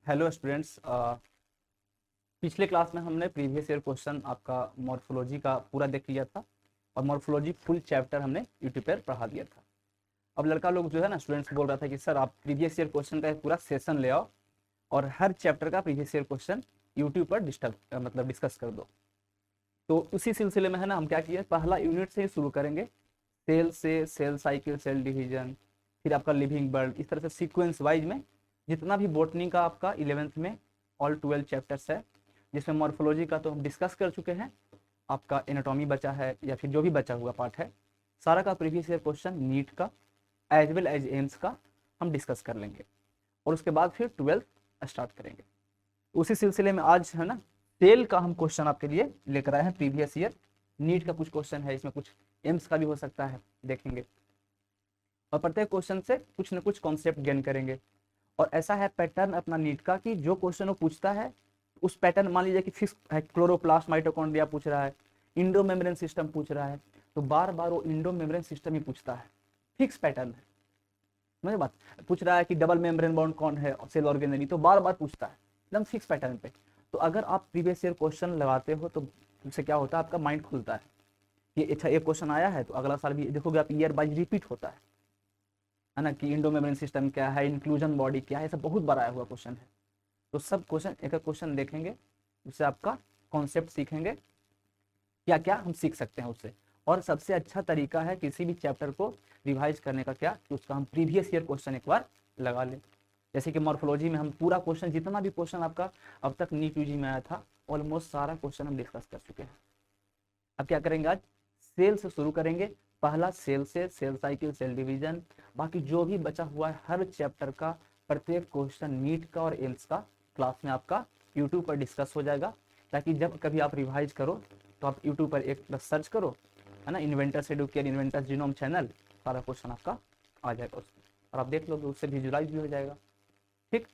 Hello students. पिछले class में हमने प्रीवियस ईयर क्वेश्चन आपका मॉर्फोलॉजी का पूरा देख लिया था और मॉर्फोलॉजी फुल चैप्टर हमने यूट्यूब पर पढ़ा दिया था। अब लड़का लोग जो है ना, स्टूडेंट्स बोल रहा था कि सर आप प्रीवियस ईयर क्वेश्चन का एक पूरा सेशन ले आओ और हर चैप्टर का प्रीवियस ईयर क्वेश्चन यूट्यूब पर डिस्कस कर दो। तो उसी सिलसिले में है ना, हम क्या किए, पहला यूनिट से ही शुरू करेंगे। सेल से सेल साइकिल, सेल डिवीजन, फिर आपका लिविंग बर्ड, इस तरह से सीक्वेंस वाइज में जितना भी बॉटनी का आपका 11th में ऑल 12 चैप्टर्स है, जिसमें मॉर्फोलॉजी का तो हम डिस्कस कर चुके हैं, आपका एनाटॉमी बचा है या फिर जो भी बचा हुआ पार्ट है, सारा का प्रीवियस ईयर क्वेश्चन नीट का एज वेल एज एम्स का हम डिस्कस कर लेंगे और उसके बाद फिर 12th स्टार्ट करेंगे। उसी सिलसिले में आज है ना, सेल का हम क्वेश्चन आपके लिए लेकर आए हैं। प्रीवियस ईयर नीट का कुछ क्वेश्चन है, इसमें कुछ एम्स का भी हो सकता है, देखेंगे और प्रत्येक क्वेश्चन से कुछ न कुछ कॉन्सेप्ट गेन करेंगे। और ऐसा है पैटर्न अपना नीट का कि जो क्वेश्चन वो पूछता है उस पैटर्न, मान लीजिए कि फिक्स है, क्लोरोप्लास्ट माइटोकॉन्ड्रिया पूछ रहा है, इंडो मेम्ब्रेन सिस्टम पूछ रहा है, तो बार बार वो इंडो मेम्ब्रेन सिस्टम ही पूछता है, फिक्स पैटर्न है। समझे बात? पूछ रहा है कि डबल मेम्ब्रेन बॉन्ड कौन है सेल ऑर्गेनेली, तो बार बार पूछता है एकदम फिक्स पैटर्न पे। तो अगर आप प्रीवियस ईयर क्वेश्चन लगाते हो तो उससे क्या होता है, आपका माइंड खुलता है कि अच्छा एक क्वेश्चन आया है तो अगला साल भी देखोगे आप, ईयर बाइज रिपीट होता है ना, कि इंडो मेम्ब्रेन सिस्टम क्या है, इंक्लूजन बॉडी क्या है, सब बहुत बड़ा आया हुआ क्वेश्चन है। तो सब क्वेश्चन एक एक क्वेश्चन देखेंगे, उससे आपका कॉन्सेप्ट सीखेंगे, क्या क्या हम सीख सकते हैं उससे। और सबसे अच्छा तरीका है किसी भी चैप्टर को रिवाइज करने का क्या, कि उसका हम प्रीवियस ईयर क्वेश्चन एक बार लगा लें। जैसे कि मॉर्फोलॉजी में हम पूरा क्वेश्चन, जितना भी क्वेश्चन आपका अब तक नीट यूजी में आया था, ऑलमोस्ट सारा क्वेश्चन हम डिस्कस कर चुके हैं। अब क्या करेंगे, आज सेल से शुरू करेंगे। पहला सेल से सेल साइकिल, सेल डिवीजन, बाकी जो भी बचा हुआ है हर चैप्टर का प्रत्येक क्वेश्चन नीट का और एम्स का क्लास में आपका यूट्यूब पर डिस्कस हो जाएगा, ताकि जब कभी आप रिवाइज करो तो आप यूट्यूब पर एक प्लस सर्च करो, है ना, inventors Educare, inventors genome channel, सारा क्वेश्चन आपका आ जाएगा उसमें और आप देख लोगे, उससे विजुलाइज भी हो जाएगा। ठीक,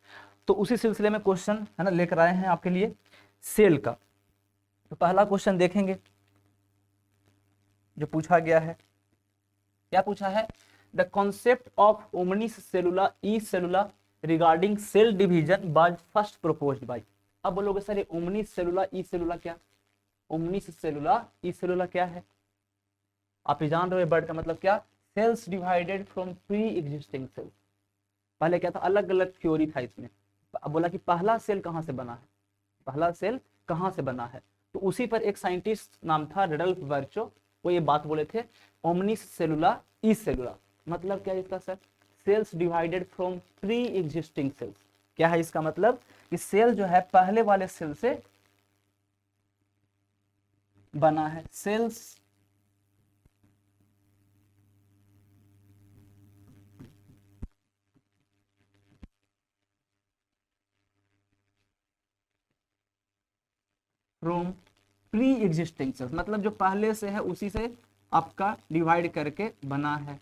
तो उसी सिलसिले में क्वेश्चन है ना लेकर आए हैं आपके लिए सेल का। तो पहला क्वेश्चन देखेंगे जो पूछा गया है। क्या पूछा है? द कॉन्सेप्ट ऑफ ओमनिस सेलुला ई सेलुला regarding cell division was first proposed by. अब बोलोगे सर ये ओमनिस सेलुला ई सेलुला क्या? ओमनिस सेलुला ई सेलुला क्या है? आप ही जान रहे हो, वर्ड का मतलब क्या, cells divided from pre existing cells. पहले क्या था, अलग अलग थ्योरी था इसमें। अब बोला कि पहला सेल कहाँ से बना है, पहला सेल कहाँ से बना है, तो उसी पर एक साइंटिस्ट नाम था रडल्फ वर्चो, वो ये बात बोले थे, ओमनिस सेलुला ई सेलुला मतलब क्या है इसका sir, cells divided from pre existing cells. क्या है इसका मतलब, कि सेल जो है पहले वाले सेल से बना है, cells from pre existing cells, मतलब जो पहले से है उसी से आपका डिवाइड करके बना है,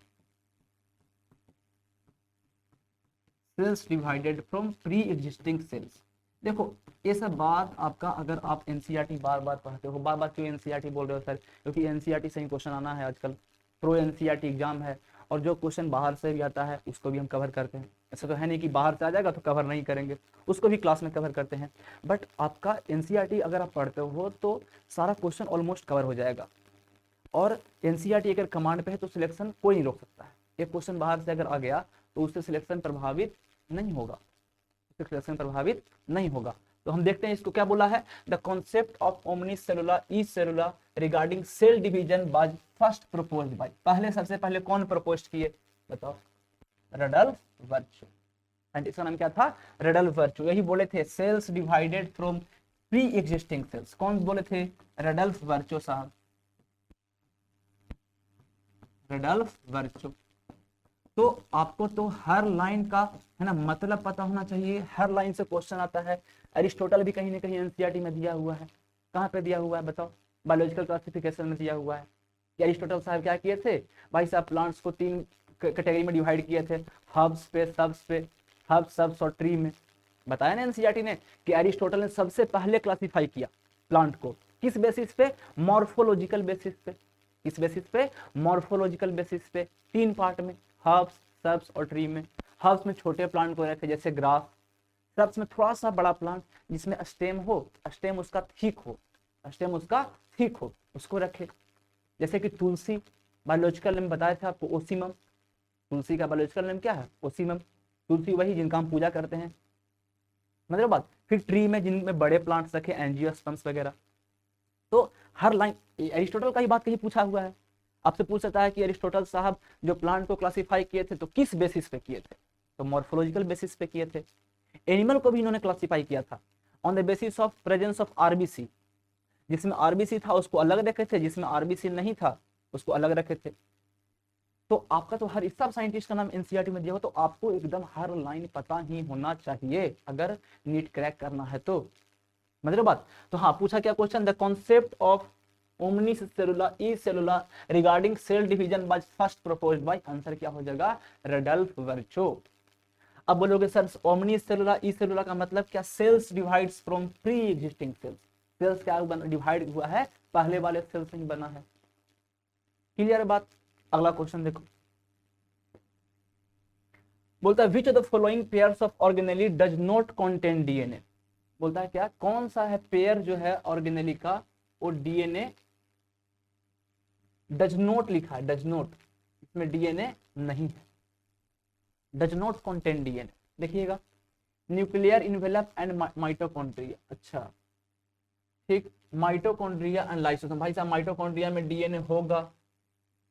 cells divided from pre existing cells. देखो ये सब बात आपका, अगर आप एनसीईआरटी बार बार पढ़ते हो, बार बार क्यों एनसीईआरटी बोल रहे हो सर, क्योंकि एनसीईआरटी से ही क्वेश्चन आना है आजकल, प्रो एनसीईआरटी एग्जाम है, और जो क्वेश्चन बाहर से भी आता है उसको भी हम कवर करते हैं। ऐसा तो है नहीं कि बाहर से आ जाएगा तो कवर नहीं करेंगे, उसको भी क्लास में कवर करते हैं। बट आपका एनसीईआरटी अगर आप पढ़ते हो तो सारा क्वेश्चन ऑलमोस्ट कवर हो जाएगा। और एनसीईआरटी अगर कमांड पे है तो सिलेक्शन कोई नहीं रोक सकता है। एक क्वेश्चन बाहर से अगर आ गया तो उससे सिलेक्शन प्रभावित नहीं होगा, उससे सिलेक्शन प्रभावित नहीं होगा। तो हम देखते हैं इसको क्या बोला है, द कॉन्सेप्ट ऑफ ओमनी सेलुला ई सेलुला regarding cell division was first proposed by. पहले सबसे पहले कौन प्रपोज किए बताओ? रडल्फ वर्चो। एंड इसका नाम क्या था? रडल्फ वर्चो। यही बोले थे cells divided from pre existing cells. कौन बोले थे? रडल्फ वर्चो साहब, रडल्फ वर्चो। तो आपको तो हर लाइन का है ना मतलब पता होना चाहिए, हर लाइन से क्वेश्चन आता है। अरिस्टोटल भी कहीं ना कहीं एनसीईआरटी में दिया हुआ है। कहाँ पे दिया हुआ है बताओ? बायोलॉजिकल क्लासिफिकेशन में दिया हुआ है कि अरिस्टोटल साहब क्या किए थे भाई साहब, प्लांट्स को 3 कैटेगरी में डिवाइड किए थे, हर्ब्स पे, सब्स पे, हर्ब्स सब्स और ट्री में। बताया ना एनसीईआरटी ने कि अरिस्टोटल ने सबसे पहले क्लासिफाई किया प्लांट को, किस बेसिस पे? मॉर्फोलॉजिकल बेसिस पे। किस बेसिस पे? मॉर्फोलॉजिकल बेसिस पे। 3 पार्ट में, हर्ब्स, सर्ब्स और ट्री में। हर्ब्स में छोटे प्लांट को रखे जैसे ग्रास, श्रब्स में थोड़ा सा बड़ा प्लांट जिसमें स्टेम हो, स्टेम उसका थिक हो, स्टेम उसका थिक हो, उसको रखे। जैसे कि तुलसी, बायोलॉजिकल नेम बताया था आपको ओसीमम, तुलसी का बायोलॉजिकल नेम क्या है? ओसीमम। तुलसी वही जिनका हम पूजा करते हैं, मतलब बात। फिर ट्री में जिनमें बड़े प्लांट्स रखे, एंजियोस्पर्म्स वगैरह। तो हर लाइन एरिस्टोटल का ही बात कहीं पूछा हुआ है, आपसे पूछ सकता है कि एरिस्टोटल साहब जो प्लांट को क्लासिफाई किए थे तो किस बेसिस पे किए थे? तो मॉर्फोलॉजिकल बेसिस पे किए थे। एनिमल को भी इन्होंने क्लासिफाई किया था on the basis of presence of RBC, जिसमें आरबीसी था उसको अलग रखे थे, जिसमें आरबीसी नहीं था उसको अलग रखे थे। तो आपका तो हर सब साइंटिस्ट का नाम एनसीईआरटी में दिया हो, तो आपको एकदम हर लाइन पता ही होना चाहिए अगर नीट क्रैक करना है तो, मतलब बात। तो हाँ, पूछा क्या क्वेश्चन, द कॉन्सेप्ट ऑफ ओमनिस सेलुला ई सेलुला regarding cell division was first proposed by, answer क्या हो जाएगा? रडल्फ वर्चो। अब बोलोगे सर ओमनी सेलुला ई सेलुला का मतलब क्या? Cells divides from pre existing cells, cells क्या डिवाइड हुआ है? पहले वाले सेल्स से ही बना है। क्लियर बात? अगला क्वेश्चन देखो, बोलता है विच of the following pairs of organelle does not contain DNA. बोलता है क्या, कौन सा है पेयर जो है ऑर्गेनेली का वो डीएनए डज नॉट लिखा है, डज नॉट, इसमें डीएनए नहीं है, डज नॉट कंटेन डीएनए। देखिएगा, न्यूक्लियर इन्वेलप एंड माइटोकॉन्ड्रिया, अच्छा ठीक, माइटोकॉन्ड्रिया एंड लाइसोसोम। भाई साहब माइटोकॉन्ड्रिया में डीएनए होगा,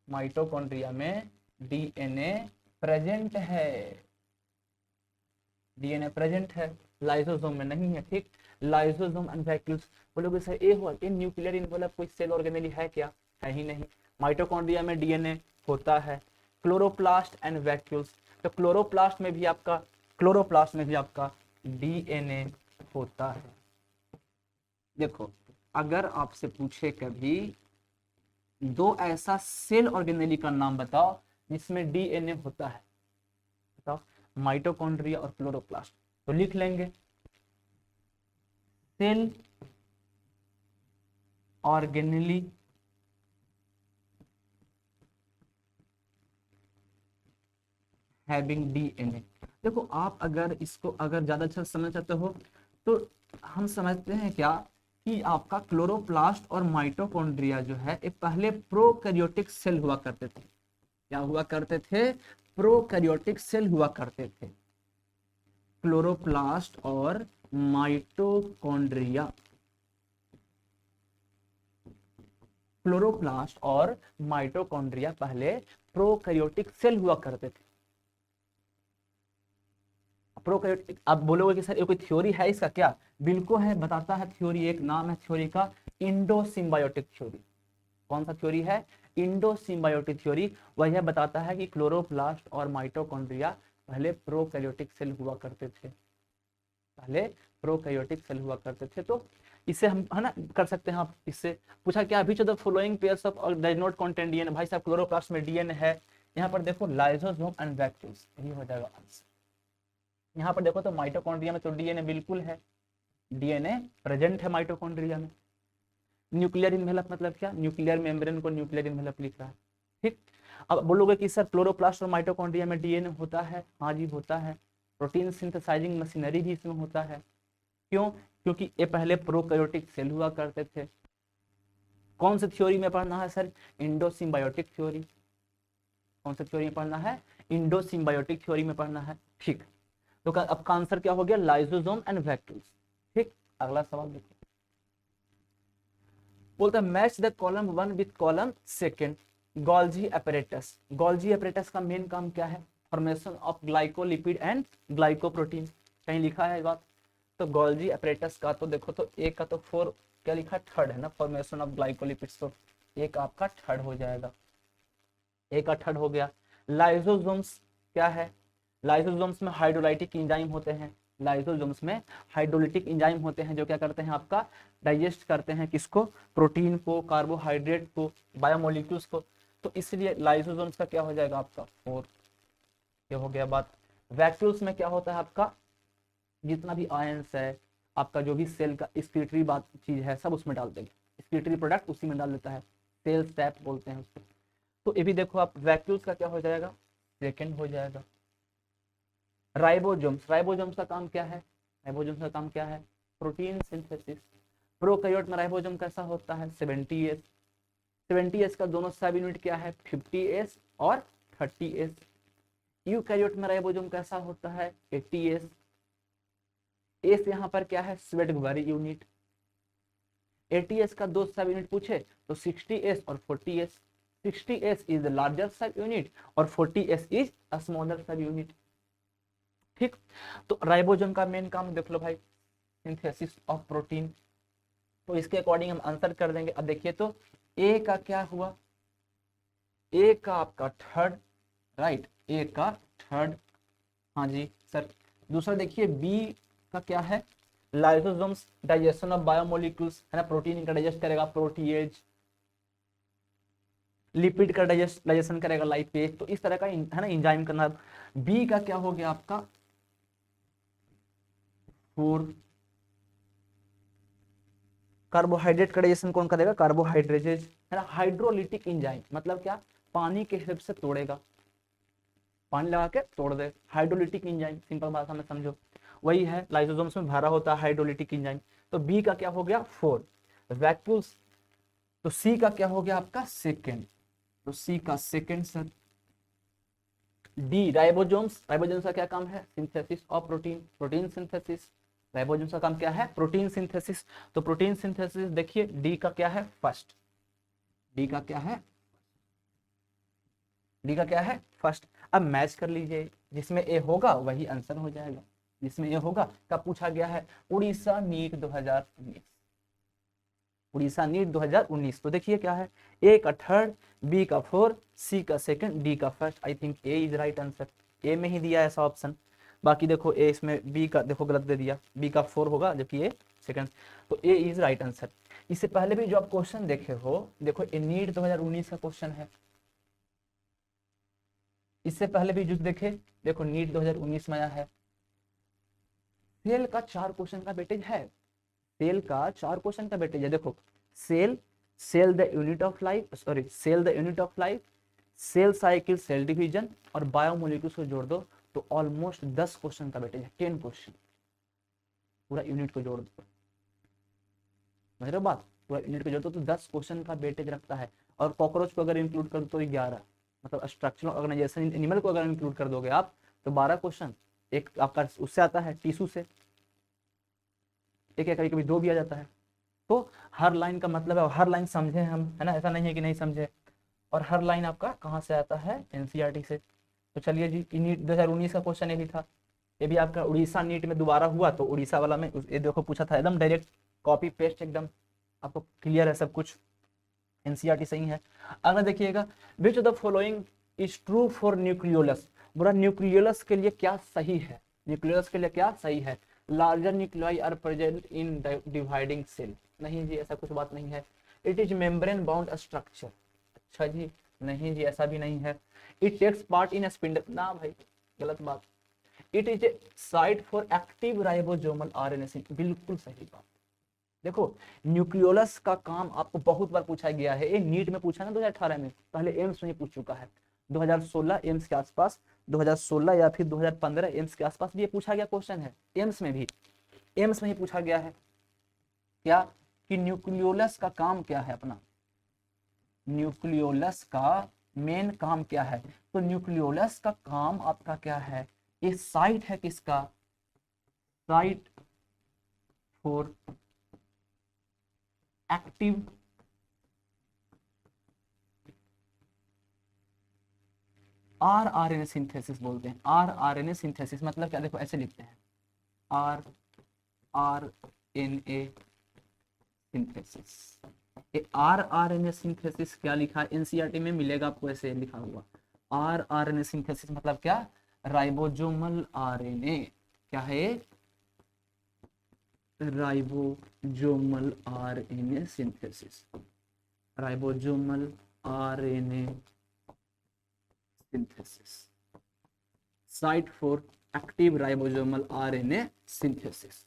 माइटोकॉन्ड्रिया में डीएनए प्रेजेंट है, डीएनए प्रेजेंट है, लाइसोसोम में नहीं है। ठीक, लाइसोसोम एंड वैक्यूल्स। बोलोगे सर ए हुआ इन न्यूक्लियर इन्वेलप कोई सेल ऑर्गेनेली है क्या? है ही नहीं। माइटोकॉन्ड्रिया में डीएनए होता है, क्लोरोप्लास्ट एंड वैक्यूल्स, तो क्लोरोप्लास्ट में भी आपका, क्लोरोप्लास्ट में भी आपका डीएनए होता है। देखो, अगर आपसे पूछे कभी दो ऐसा सेल ऑर्गेनेली का नाम बताओ जिसमें डीएनए होता है, बताओ, माइटोकॉन्ड्रिया और क्लोरोप्लास्ट, तो लिख लेंगे सेल ऑर्गेनेली हैविंग डीएनए। देखो आप अगर इसको अगर ज्यादा अच्छा समझना चाहते हो तो हम समझते हैं क्या कि आपका क्लोरोप्लास्ट और माइटोकॉन्ड्रिया जो है ये पहले प्रोकैरियोटिक सेल हुआ करते थे। क्या हुआ करते थे? प्रोकैरियोटिक सेल हुआ करते थे, क्लोरोप्लास्ट और माइटोकॉन्ड्रिया। क्लोरोप्लास्ट और माइटोकॉन्ड्रिया पहले प्रोकैरियोटिक सेल हुआ करते थे। प्रोकैरियोटिक, आप बोलोगे कि सर ये कोई थ्योरी है इसका क्या? बिल्कुल है, बताता है थ्योरी, एक नाम है थ्योरी का इंडोसिम्बायोटिक थ्योरी। कौन सा थ्योरी है? इंडोसिम्बायोटिक थ्योरी। वह बताता है कि क्लोरोप्लास्ट और माइटोकॉन्ड्रिया पहले प्रोकैरियोटिक सेल हुआ करते थे, पहले प्रोकैरियोटिक सेल हुआ करते थे। तो इससे हम है ना कर सकते हैं आप, इससे पूछा क्या विच of the following pairs of does not contain DNA. भाई साहब क्लोरोप्लास्ट में डीएनए है, यहाँ पर देखो लाइसोसोम एंड वैक्यूल्स, यही हो जाएगा आंसर। यहाँ पर देखो तो माइटोकॉन्ड्रिया में तो डीएनए बिल्कुल है, डीएनए प्रेजेंट है माइटोकॉन्ड्रिया में। न्यूक्लियर इन्वेलप मतलब क्या? न्यूक्लियर मेम्ब्रेन को न्यूक्लियर इन्वेलप लिख रहा है। ठीक, अब बोलोगे कि सर क्लोरोप्लास्ट और माइटोकॉन्ड्रिया में डीएनए होता है, हाँ जी होता है। प्रोटीन सिंथेसाइजिंग मशीनरी भी इसमें होता है। क्यों? क्योंकि ये पहले प्रोकैरियोटिक सेल हुआ करते थे। कौन सी थ्योरी में पढ़ना है सर? इंडोसिम्बायोटिक थ्योरी। कौन सी थ्योरी में पढ़ना है? इंडोसिम्बायोटिक थ्योरी में पढ़ना है। ठीक, तो अब का आंसर क्या हो गया? Lysosome and vacuoles. ठीक, अगला सवाल देखो, बोलता है match the column 1 with column 2 Golgi apparatus। Golgi apparatus का मेन काम क्या है? Formation of glycolipid and glycoprotein, कहीं लिखा है बात? तो गोल्जी apparatus का तो देखो तो एक का तो फोर क्या लिखा? थर्ड है ना, फॉर्मेशन ऑफ ग्लाइकोलिपिड्स, तो एक आपका थर्ड हो जाएगा, एक का थर्ड हो गया। लाइसोसोम्स क्या है? लाइसोसोम्स में हाइड्रोलाइटिक इंजाइम होते हैं, लाइसोसोम्स में हाइड्रोलिटिक इंजाइम होते हैं जो क्या करते हैं आपका डाइजेस्ट करते हैं किसको? प्रोटीन को, कार्बोहाइड्रेट को, बायोमोलिक्यूल्स को। तो इसलिए लाइसोसोम्स का क्या हो जाएगा आपका? 4। ये हो गया बात। वैक्यूल्स में क्या होता है आपका? जितना भी आयंस है आपका, जो भी सेल का एक्सक्रीटरी बात चीज है सब उसमें डाल देंगे, एक्सक्रीटरी प्रोडक्ट उसी में डाल देता है, सेल सैप बोलते हैं उसको। तो ये भी देखो आप, वैक्यूल्स का क्या हो जाएगा? सेकंड हो जाएगा। राइबोसोम्स, राइबोसोम्स का काम क्या है? राइबोसोम का काम क्या है? Protein synthesis. प्रोकैरियोट में राइबोसोम कैसा होता है? 70S। 70S का दोनों सब यूनिट क्या है? 50S और 30S। यूकैरियोट में राइबोसोम कैसा होता है? 80S। एस यहाँ पर क्या है? स्वेडगुबारी यूनिट। 80S का दो सब यूनिट पूछे तो 60S और 40S। 60S is the larger सब यूनिट और 40S इज अ स्मॉलर सब यूनिट। ठीक, तो राइबोसोम का मेन काम देख लो भाई, सिंथेसिस ऑफ प्रोटीन। तो इसके अकॉर्डिंग हम आंसर कर देंगे। अब देखिए तो ए का क्या हुआ? ए का आपका थर्ड, राइट, ए का थर्ड, हाँ जी सर। दूसरा देखिए बी का क्या है? लाइसोसोम्स डाइजेशन ऑफ बायोमोलिक्यूल्स, है ना, प्रोटीन का डाइजेस्ट करेगा प्रोटीएज, लिपिड का डाइजेशन करेगा लाइपेज। तो इस तरह का है ना एंजाइम करना। बी का क्या हो गया आपका? फोर, कार्बोहाइड्रेट का डाइजेशन कौन करेगा? कार्बोहाइड्रेजेज, है ना। हाइड्रोलिटिक एंजाइम मतलब क्या? पानी के हेल्प से तोड़ेगा, पानी लगा के तोड़ दे, हाइड्रोलिटिक एंजाइम, सिंपल भाषा में समझो। वही है, लाइसोसोम्स में भरा होता है हाइड्रोलिटिक एंजाइम। तो बी का क्या हो गया? फोर। वैक्यूल्स, तो सी का क्या हो गया आपका? सेकेंड, तो सी का second sir. D ribosomes, ribosomes का क्या काम है? Synthesis of protein, protein synthesis. Ribosomes का काम क्या है? Protein synthesis. तो प्रोटीन सिंथेसिस देखिए डी का क्या है? फर्स्ट। डी का क्या है? डी का क्या है? फर्स्ट। अब मैच कर लीजिए, जिसमें ए होगा वही आंसर हो जाएगा। जिसमें ए होगा, कब पूछा गया है? उड़ीसा नीट 2019। उड़ीसा नीट 2019। तो देखिए क्या है? ए का थर्ड, बी का फोर, सी का सेकंड, डी का first. I think A is right answer. A में ही दिया ऐसा ऑप्शन। बाकी देखो ए इसमें बी का देखो गलत दे दिया, बी का फोर होगा जबकि ए सेकंड। तो ए इज राइट आंसर। इससे पहले भी जो आप क्वेश्चन देखे हो, देखो ये नीट 2019 का क्वेश्चन है। इससे पहले भी जो देखे, देखो नीट 2019 में आया है। सेल का 4 क्वेश्चन का वेटेज है। सेल का 4 क्वेश्चन का वेटेज है। देखो cell, cell the unit of life, sorry cell the unit of life, cell cycle, cell division और बायोमोलिक्यूल्स को जोड़ दो तो ऑलमोस्ट 10 क्वेश्चन का वेटेज है। 10 क्वेश्चन, पूरा यूनिट को जोड़ दो, समझ रहे हो बात? पूरा यूनिट को जोड़ दो तो 10 क्वेश्चन का वेटेज रखता है। और कॉकरोच को अगर इंक्लूड कर दो तो 11, मतलब स्ट्रक्चरल ऑर्गेनाइजेशन एनिमल को अगर इंक्लूड कर दोगे आप तो 12 क्वेश्चन। एक आपका उससे आता है टिश्यू से, एक कभी कभी 2 भी आ जाता है। तो हर लाइन का मतलब है, हर लाइन समझे हम, है ना, ऐसा नहीं है कि नहीं समझे। और हर लाइन आपका कहाँ से आता है? एनसीईआरटी से। तो चलिए जी, नीट 2019 का क्वेश्चन ये भी था। ये भी आपका उड़ीसा नीट में दोबारा हुआ तो उड़ीसा वाला में ये देखो पूछा था, एकदम डायरेक्ट कॉपी पेस्ट, एकदम आपको क्लियर है सब कुछ, एनसीईआरटी सही है। अगला देखिएगा, which of the following is true for nucleolus. बोला न्यूक्लियोलस के लिए क्या सही है? न्यूक्लियोलस के लिए क्या सही है? Larger nuclei are present in dividing cell. नहीं जी, ऐसा कुछ बात नहीं है। It is membrane bound structure. अच्छा जी, नहीं जी, ऐसा भी नहीं है। It takes part in spindle, ना भाई, गलत बात। It is a site for active ribosomal RNA, बिल्कुल सही बात। देखो न्यूक्लियोलस का काम आपको बहुत बार पूछा गया है। ये नीट में पूछा ना 2018 में, पहले एम्स में ही पूछ चुका है 2016 एम्स के आसपास, 2016 या फिर 2015 एम्स के आसपास भी ये पूछा गया क्वेश्चन है। एम्स में भी, एम्स में ही पूछा गया है क्या कि न्यूक्लियोलस का काम क्या है अपना, न्यूक्लियोलस का मेन काम क्या है। तो न्यूक्लियोलस का काम आपका क्या है? ये साइट है किसका? Site for active RNA synthesis बोलते हैं। आरएनए सिंथेसिस मतलब क्या? देखो ऐसे लिखते हैं, आरएनए सिंथेसिस। ये आरएनए सिंथेसिस क्या लिखा है एनसीईआरटी में? मिलेगा आपको ऐसे लिखा हुआ। आरएनए सिंथेसिस मतलब क्या? Ribosomal RNA. क्या है? Ribosomal RNA synthesis, ribosomal RNA synthesis, site for active ribosomal RNA synthesis,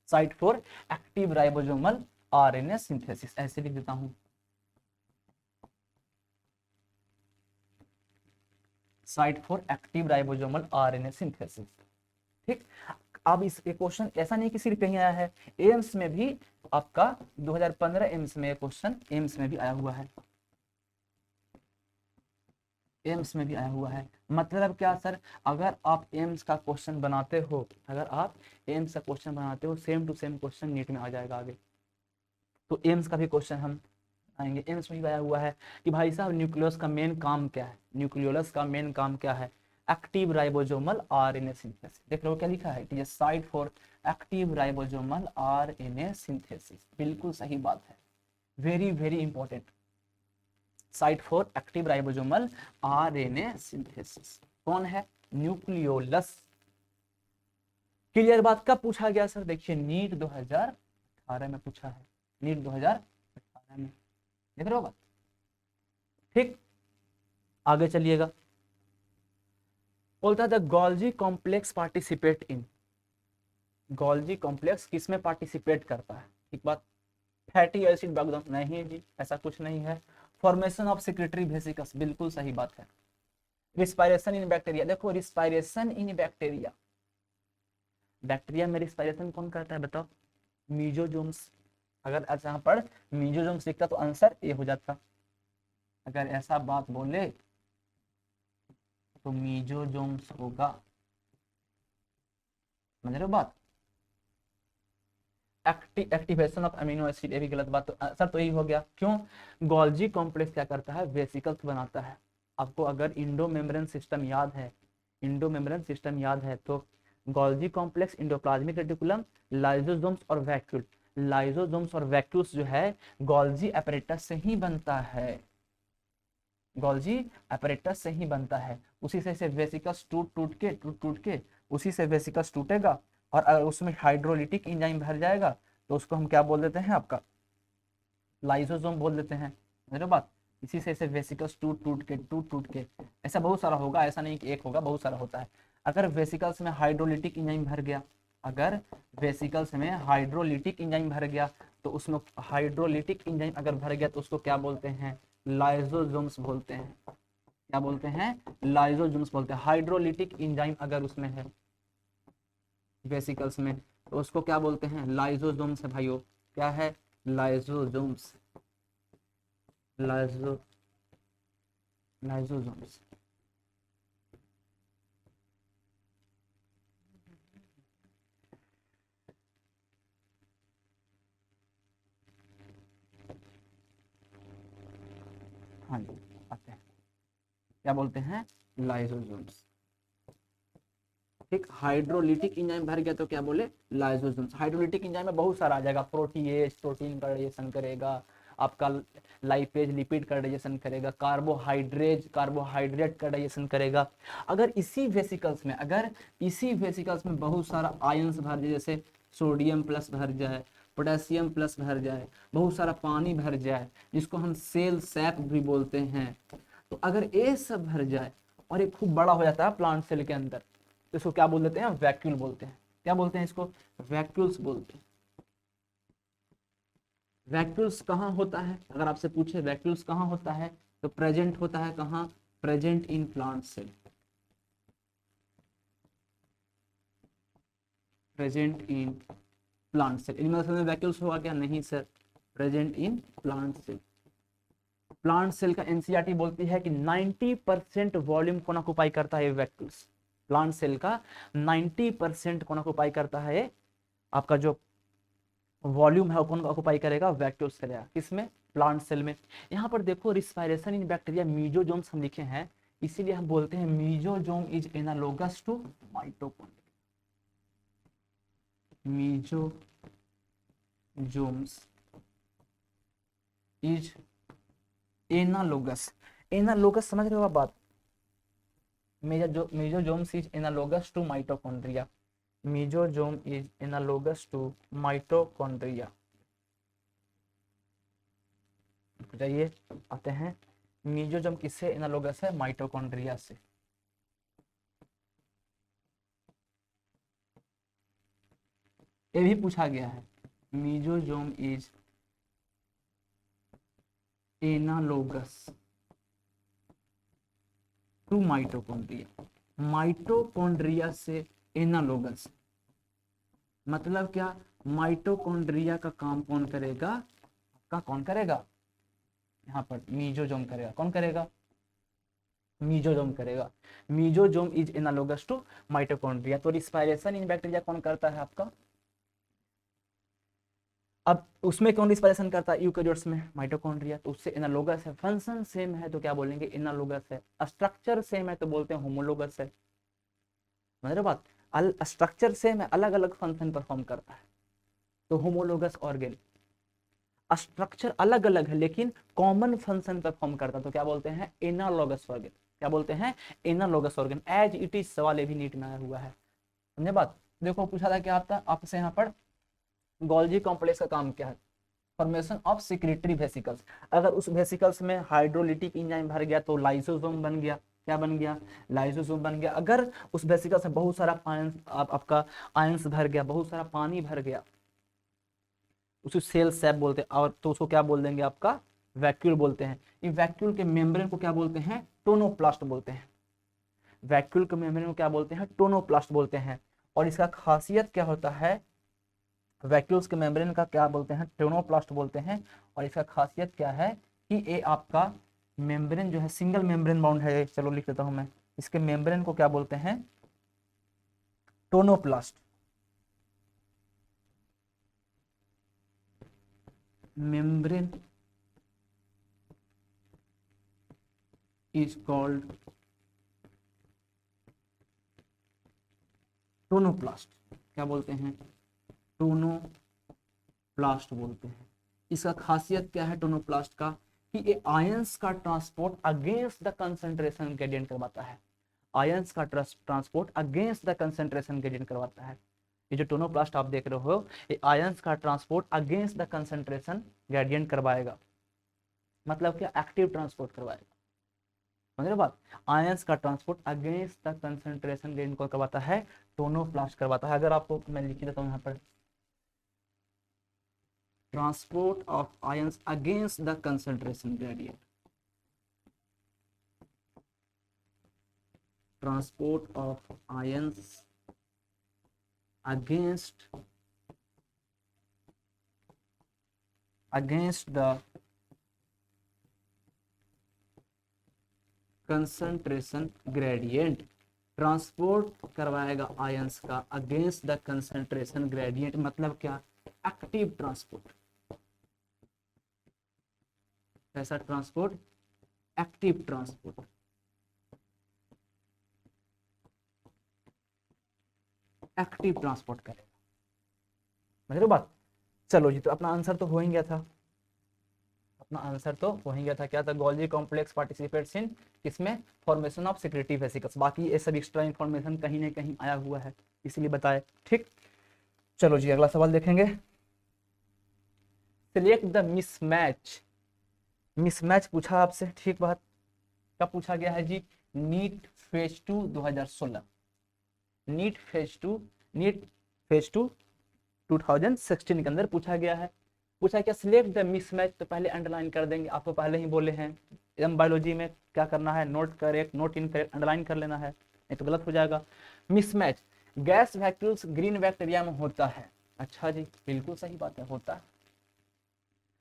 site for active ribosomal RNA synthesis, ऐसे लिख देता हूं, site for active ribosomal RNA synthesis. ठीक, अब इस क्वेश्चन ऐसा नहीं कि सिर्फ कहीं आया है, एम्स में भी आपका 2015 एम्स में क्वेश्चन एम्स में भी आया हुआ है, एम्स में भी आया हुआ है। मतलब क्या सर, अगर आप एम्स का क्वेश्चन बनाते हो, अगर आप एम्स का क्वेश्चन बनाते हो, same to same question NEET में आ जाएगा आगे। तो एम्स का भी क्वेश्चन हम आएंगे। एम्स में भी आया हुआ है कि भाई साहब न्यूक्लियस का मेन काम क्या है, न्यूक्लियोलस का मेन काम क्या है, एक्टिव राइबोसोमल आरएनए सिंथेसिस। देख रहे हो क्या लिखा है, it is site for active ribosomal RNA synthesis. बिल्कुल सही बात है, very very important, site for active ribosomal RNA synthesis. कौन है, न्यूक्लियोलस। क्लियर बात। कब पूछा गया सर, देखिए नीट 2018 में पूछा है, नीट 2018 में, देख रहे हो बात। ठीक, आगे चलिएगा। बोलता है Golgi complex participate in, Golgi complex किसमें पार्टिसिपेट करता है, ठीक बात। फैटी एसिड बैकग्राउंड, नहीं जी ऐसा कुछ नहीं है। फॉर्मेशन ऑफ सेक्रेटरी वेसिकल्स, बिल्कुल सही बात है। रिस्पायरेशन इन बैक्टीरिया, देखो रिस्पायरेशन इन बैक्टीरिया, बैक्टीरिया में रिस्पायरेशन कौन करता है बताओ, मीजोजोम्स। अगर यहाँ पर मीजोजोम्स लिखता तो आंसर ए हो जाता, अगर ऐसा बात बोले तो मीजोजोम्स होगा, समझ रहे हो बात। एक्टिवेशन ऑफ अमीनो एसिड, ये भी गलत बात, तो आंसर तो यही हो गया। क्यों, गोल्जी कॉम्प्लेक्स क्या करता है, वेसिकल्स बनाता है। आपको अगर इंडो मेम्ब्रेन सिस्टम याद है, इंडो मेम्ब्रेन सिस्टम याद है तो Golgi complex, endoplasmic reticulum, lysosomes और वैक्यूल, लाइसोसोम्स और वैक्यूल्स जो है गोल्जी अपैरेटस से ही बनता है, गोल्जी अपैरेटस से ही बनता है। उसी से वेसिकल्स टूट टूट के उसी से वेसिकल्स टूटेगा, और अगर उसमें हाइड्रोलिटिक एंजाइम भर जाएगा तो उसको हम क्या बोल देते हैं, आपका लाइसोसोम बोल देते हैं, मेरे बात। इसी से ऐसे वेसिकल्स टूट टूट के ऐसा बहुत सारा होगा, ऐसा नहीं कि एक होगा, बहुत सारा होता है। अगर वेसिकल्स में हाइड्रोलिटिक एंजाइम भर गया, अगर वेसिकल्स में हाइड्रोलिटिक एंजाइम भर गया तो उसमें हाइड्रोलिटिक एंजाइम अगर भर गया तो उसको क्या बोलते हैं, लाइसोसोम्स बोलते हैं। क्या बोलते हैं, लाइसोसोम्स बोलते हैं। हाइड्रोलिटिक एंजाइम अगर उसमें है वेसिकल्स में तो उसको क्या बोलते हैं, लाइसोसोम्स है भाइयों। क्या है, लाइसोसोम्स, लाइसो लाइसोसोम्स। हाँ जी आते हैं, क्या बोलते हैं, लाइसोसोम्स। ठीक, हाइड्रोलिटिक एंजाइम भर गया तो क्या बोले, लाइसोसोम्स। हाइड्रोलिटिक एंजाइम में बहुत सारा आ जाएगा, प्रोटीएज प्रोटीन का डाइजेशन करेगा, आपका लाइपेज लिपिड का डाइजेशन करेगा, कार्बोहाइड्रेट का डाइजेशन करेगा। अगर इसी वेसिकल्स में, अगर इसी वेसिकल्स में बहुत सारा आयंस भर जाए, जैसे सोडियम प्लस भर जाए, पोटेशियम प्लस भर जाए, बहुत सारा पानी भर जाए जिसको हम सेल सैप भी बोलते हैं, तो अगर ये सब भर जाए और ये खूब बड़ा हो जाता है प्लांट सेल के अंदर तो इसको क्या बोल देते हैं, वैक्यूल बोलते हैं। क्या बोलते हैं इसको, वैक्यूल्स बोलते हैं। वैक्यूल्स कहाँ होता है, अगर आपसे पूछे वैक्यूल्स कहाँ होता है तो प्रेजेंट होता है कहाँ, present in plant cell, present in plant cell. Animal cell में वैक्यूल्स होगा क्या, नहीं sir, present in plant cell. Plant cell का एनसीईआरटी बोलती है कि 90% वॉल्यूम कौन ऑक्युपाई करता है वैक्यूल्स, प्लांट सेल का 90% कौन ऑक्युपाई करता है, आपका जो वॉल्यूम है वो कौन ऑक्युपाई करेगा, वैक्यूल सेल है, किसमें, प्लांट सेल में। यहाँ पर देखो रिस्पायरेशन इन बैक्टीरिया मीजोजोम्स हम लिखे हैं, इसीलिए हम बोलते हैं mesosome is analogous to mitochondria, mesosomes is analogous, analogous समझ रहे हो आप बात, mesosomes is analogous to mitochondria, mesosome is analogous to mitochondria. जाइए आते हैं, मीजोजोम किससे एनालोगस है, माइटोकॉन्ड्रिया से। ये भी पूछा गया है, mesosome is analogous to mitochondria, mitochondria से एनालोगस, मतलब क्या, माइटोकॉन्ड्रिया का काम कौन करेगा, का कौन करेगा, यहाँ पर मीजोजोम करेगा। कौन करेगा, मीजोजोम करेगा। Mesosome is analogous to mitochondria. तो रिस्पायरेशन इन बैक्टीरिया कौन करता है आपका, अब उसमें कौन रिस्पायरेशन करता है, यूकेरियोट्स में माइटोकॉन्ड्रिया, तो उससे एनालोगस है। फंक्शन सेम है तो क्या बोलेंगे, एनालोगस है। स्ट्रक्चर सेम है तो बोलते हैं होमोलोगस है। समझ रहे बात, स्ट्रक्चर सेम है, अलग अलग फंक्शन परफॉर्म करता है तो होमोलोगस ऑर्गेन। स्ट्रक्चर अलग अलग है लेकिन कॉमन फंक्शन परफॉर्म करता है तो क्या बोलते हैं, एनालॉगस ऑर्गन। क्या बोलते हैं, analogous organ. As it is सवाल ये भी नीट में आया हुआ है। समझे बात, देखो पूछा था क्या आपका आपसे यहाँ पर, गोल्जी कॉम्प्लेक्स का काम क्या है, फॉर्मेशन ऑफ सिक्रेटरी वेसिकल्स। अगर उस वेसिकल्स में हाइड्रोलिटिक एंजाइम भर गया तो लाइसोसोम बन गया। क्या बन गया, लाइसोसोम बन गया। अगर उस वेसिकल्स में बहुत सारा आपका आयंस भर गया, बहुत सारा पानी भर गया, उसे सेल सैप बोलते हैं, और तो उसको क्या बोल देंगे आपका, वैक्यूल बोलते हैं। इन वैक्यूल के मेम्ब्रेन को क्या बोलते हैं, टोनोप्लास्ट बोलते हैं। वैक्यूल के मेम्ब्रेन को क्या बोलते हैं, टोनोप्लास्ट बोलते हैं। और इसका खासियत क्या होता है, वैक्यूल्स के मेम्ब्रेन का क्या बोलते हैं, टोनोप्लास्ट बोलते हैं। और इसका खासियत क्या है कि ये आपका मेम्ब्रेन जो है सिंगल मेम्ब्रेन बाउंड है। चलो लिख देता हूं मैं, इसके मेम्ब्रेन को क्या बोलते हैं, tonoplast. Membrane is called tonoplast. क्या बोलते हैं, टोनोप्लास्ट बोलते हैं। इसका खासियत क्या है टोनोप्लास्ट का, कि ये आयंस का transport against the concentration gradient करवाता है। आयंस का transport against the concentration gradient करवाता है। ये जो टोनोप्लास्ट आप देख रहे हो, ये आयंस का transport against the concentration gradient करवाएगा। मतलब क्या, एक्टिव ट्रांसपोर्ट करवाएगा। समझ रहे बात, आयंस का transport against the concentration gradient को करवाता है, टोनोप्लास्ट करवाता है। अगर आपको मैं लिख देता हूँ यहाँ पर, transport of ions against the concentration gradient, transport of ions against the concentration gradient। Transport करवाएगा आयंस का अगेंस्ट द कंसंट्रेशन ग्रेडियंट। मतलब क्या, एक्टिव ट्रांसपोर्ट। कैसा transport, active transport. Active transport करेगा। समझ रहे बात, चलो जी, तो अपना आंसर तो हो ही गया था। अपना आंसर तो हो ही गया था। क्या था, गोल्जी कॉम्प्लेक्स पार्टिसिपेट्स इन किसमें, फॉर्मेशन ऑफ सिक्रेटरी वेसिकल्स। बाकी ये सब एक्स्ट्रा इंफॉर्मेशन कहीं ना कहीं आया हुआ है, इसलिए बताए। ठीक, चलो जी अगला सवाल देखेंगे। Select the mismatch. मिसमैच पूछा आपसे, ठीक बात। क्या पूछा गया है जी, NEET phase 2 2016, NEET phase 2, NEET phase 2 2016 के अंदर पूछा गया है। पूछा क्या, सिलेक्ट द मिसमैच। तो पहले अंडरलाइन कर देंगे, आपको पहले ही बोले हैं एम बायोलॉजी में क्या करना है, note correct, note incorrect, underline कर लेना है, नहीं तो गलत हो जाएगा। Mismatch, gas vacuoles green bacteria में होता है। अच्छा जी, बिल्कुल सही बात है, होता है।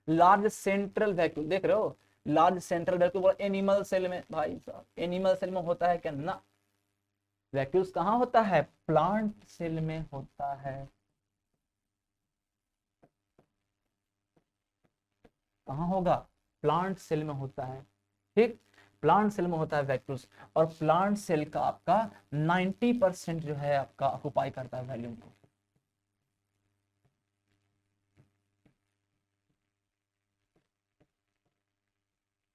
लार्ज सेंट्रल वैक्यूल, देख रहे हो, large central vacuole animal cell में, भाई साहब एनिमल सेल में होता है क्या ना, वैक्यूल्स कहाँ होता है, प्लांट सेल में होता है। कहाँ होगा, प्लांट सेल में होता है। ठीक, प्लांट सेल में होता है वैक्यूल्स। और प्लांट सेल का आपका 90% जो है आपका ऑक्युपाई करता है वॉल्यूम को।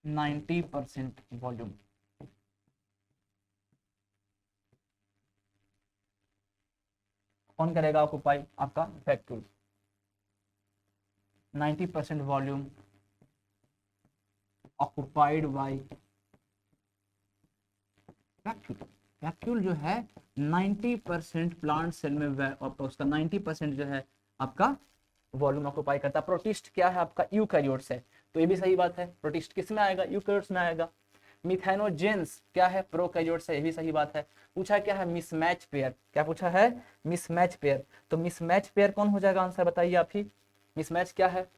नाइन्टी परसेंट वॉल्यूम कौन करेगा ऑक्युपाई, आपका vacuole. 90% volume occupied by vacuole. Vacuole जो है 90% प्लांट सेल में उसका 90% जो है आपका वॉल्यूम ऑक्युपाई करता है। प्रोटिस्ट क्या है आपका, यूकैरियोट्स है, तो ये भी सही बात है। प्रोटिस्ट किस में आएगा, यूकैरियोट्स में आएगा। मिथेनोजेंस क्या है, प्रोकैरियोट से, ये भी सही बात है। पूछा क्या है, मिसमैच पेयर, क्या पूछा है, मिसमैच पेयर। तो मिसमैच पेयर कौन हो जाएगा आंसर, बताइए आप ही। मिसमैच क्या है,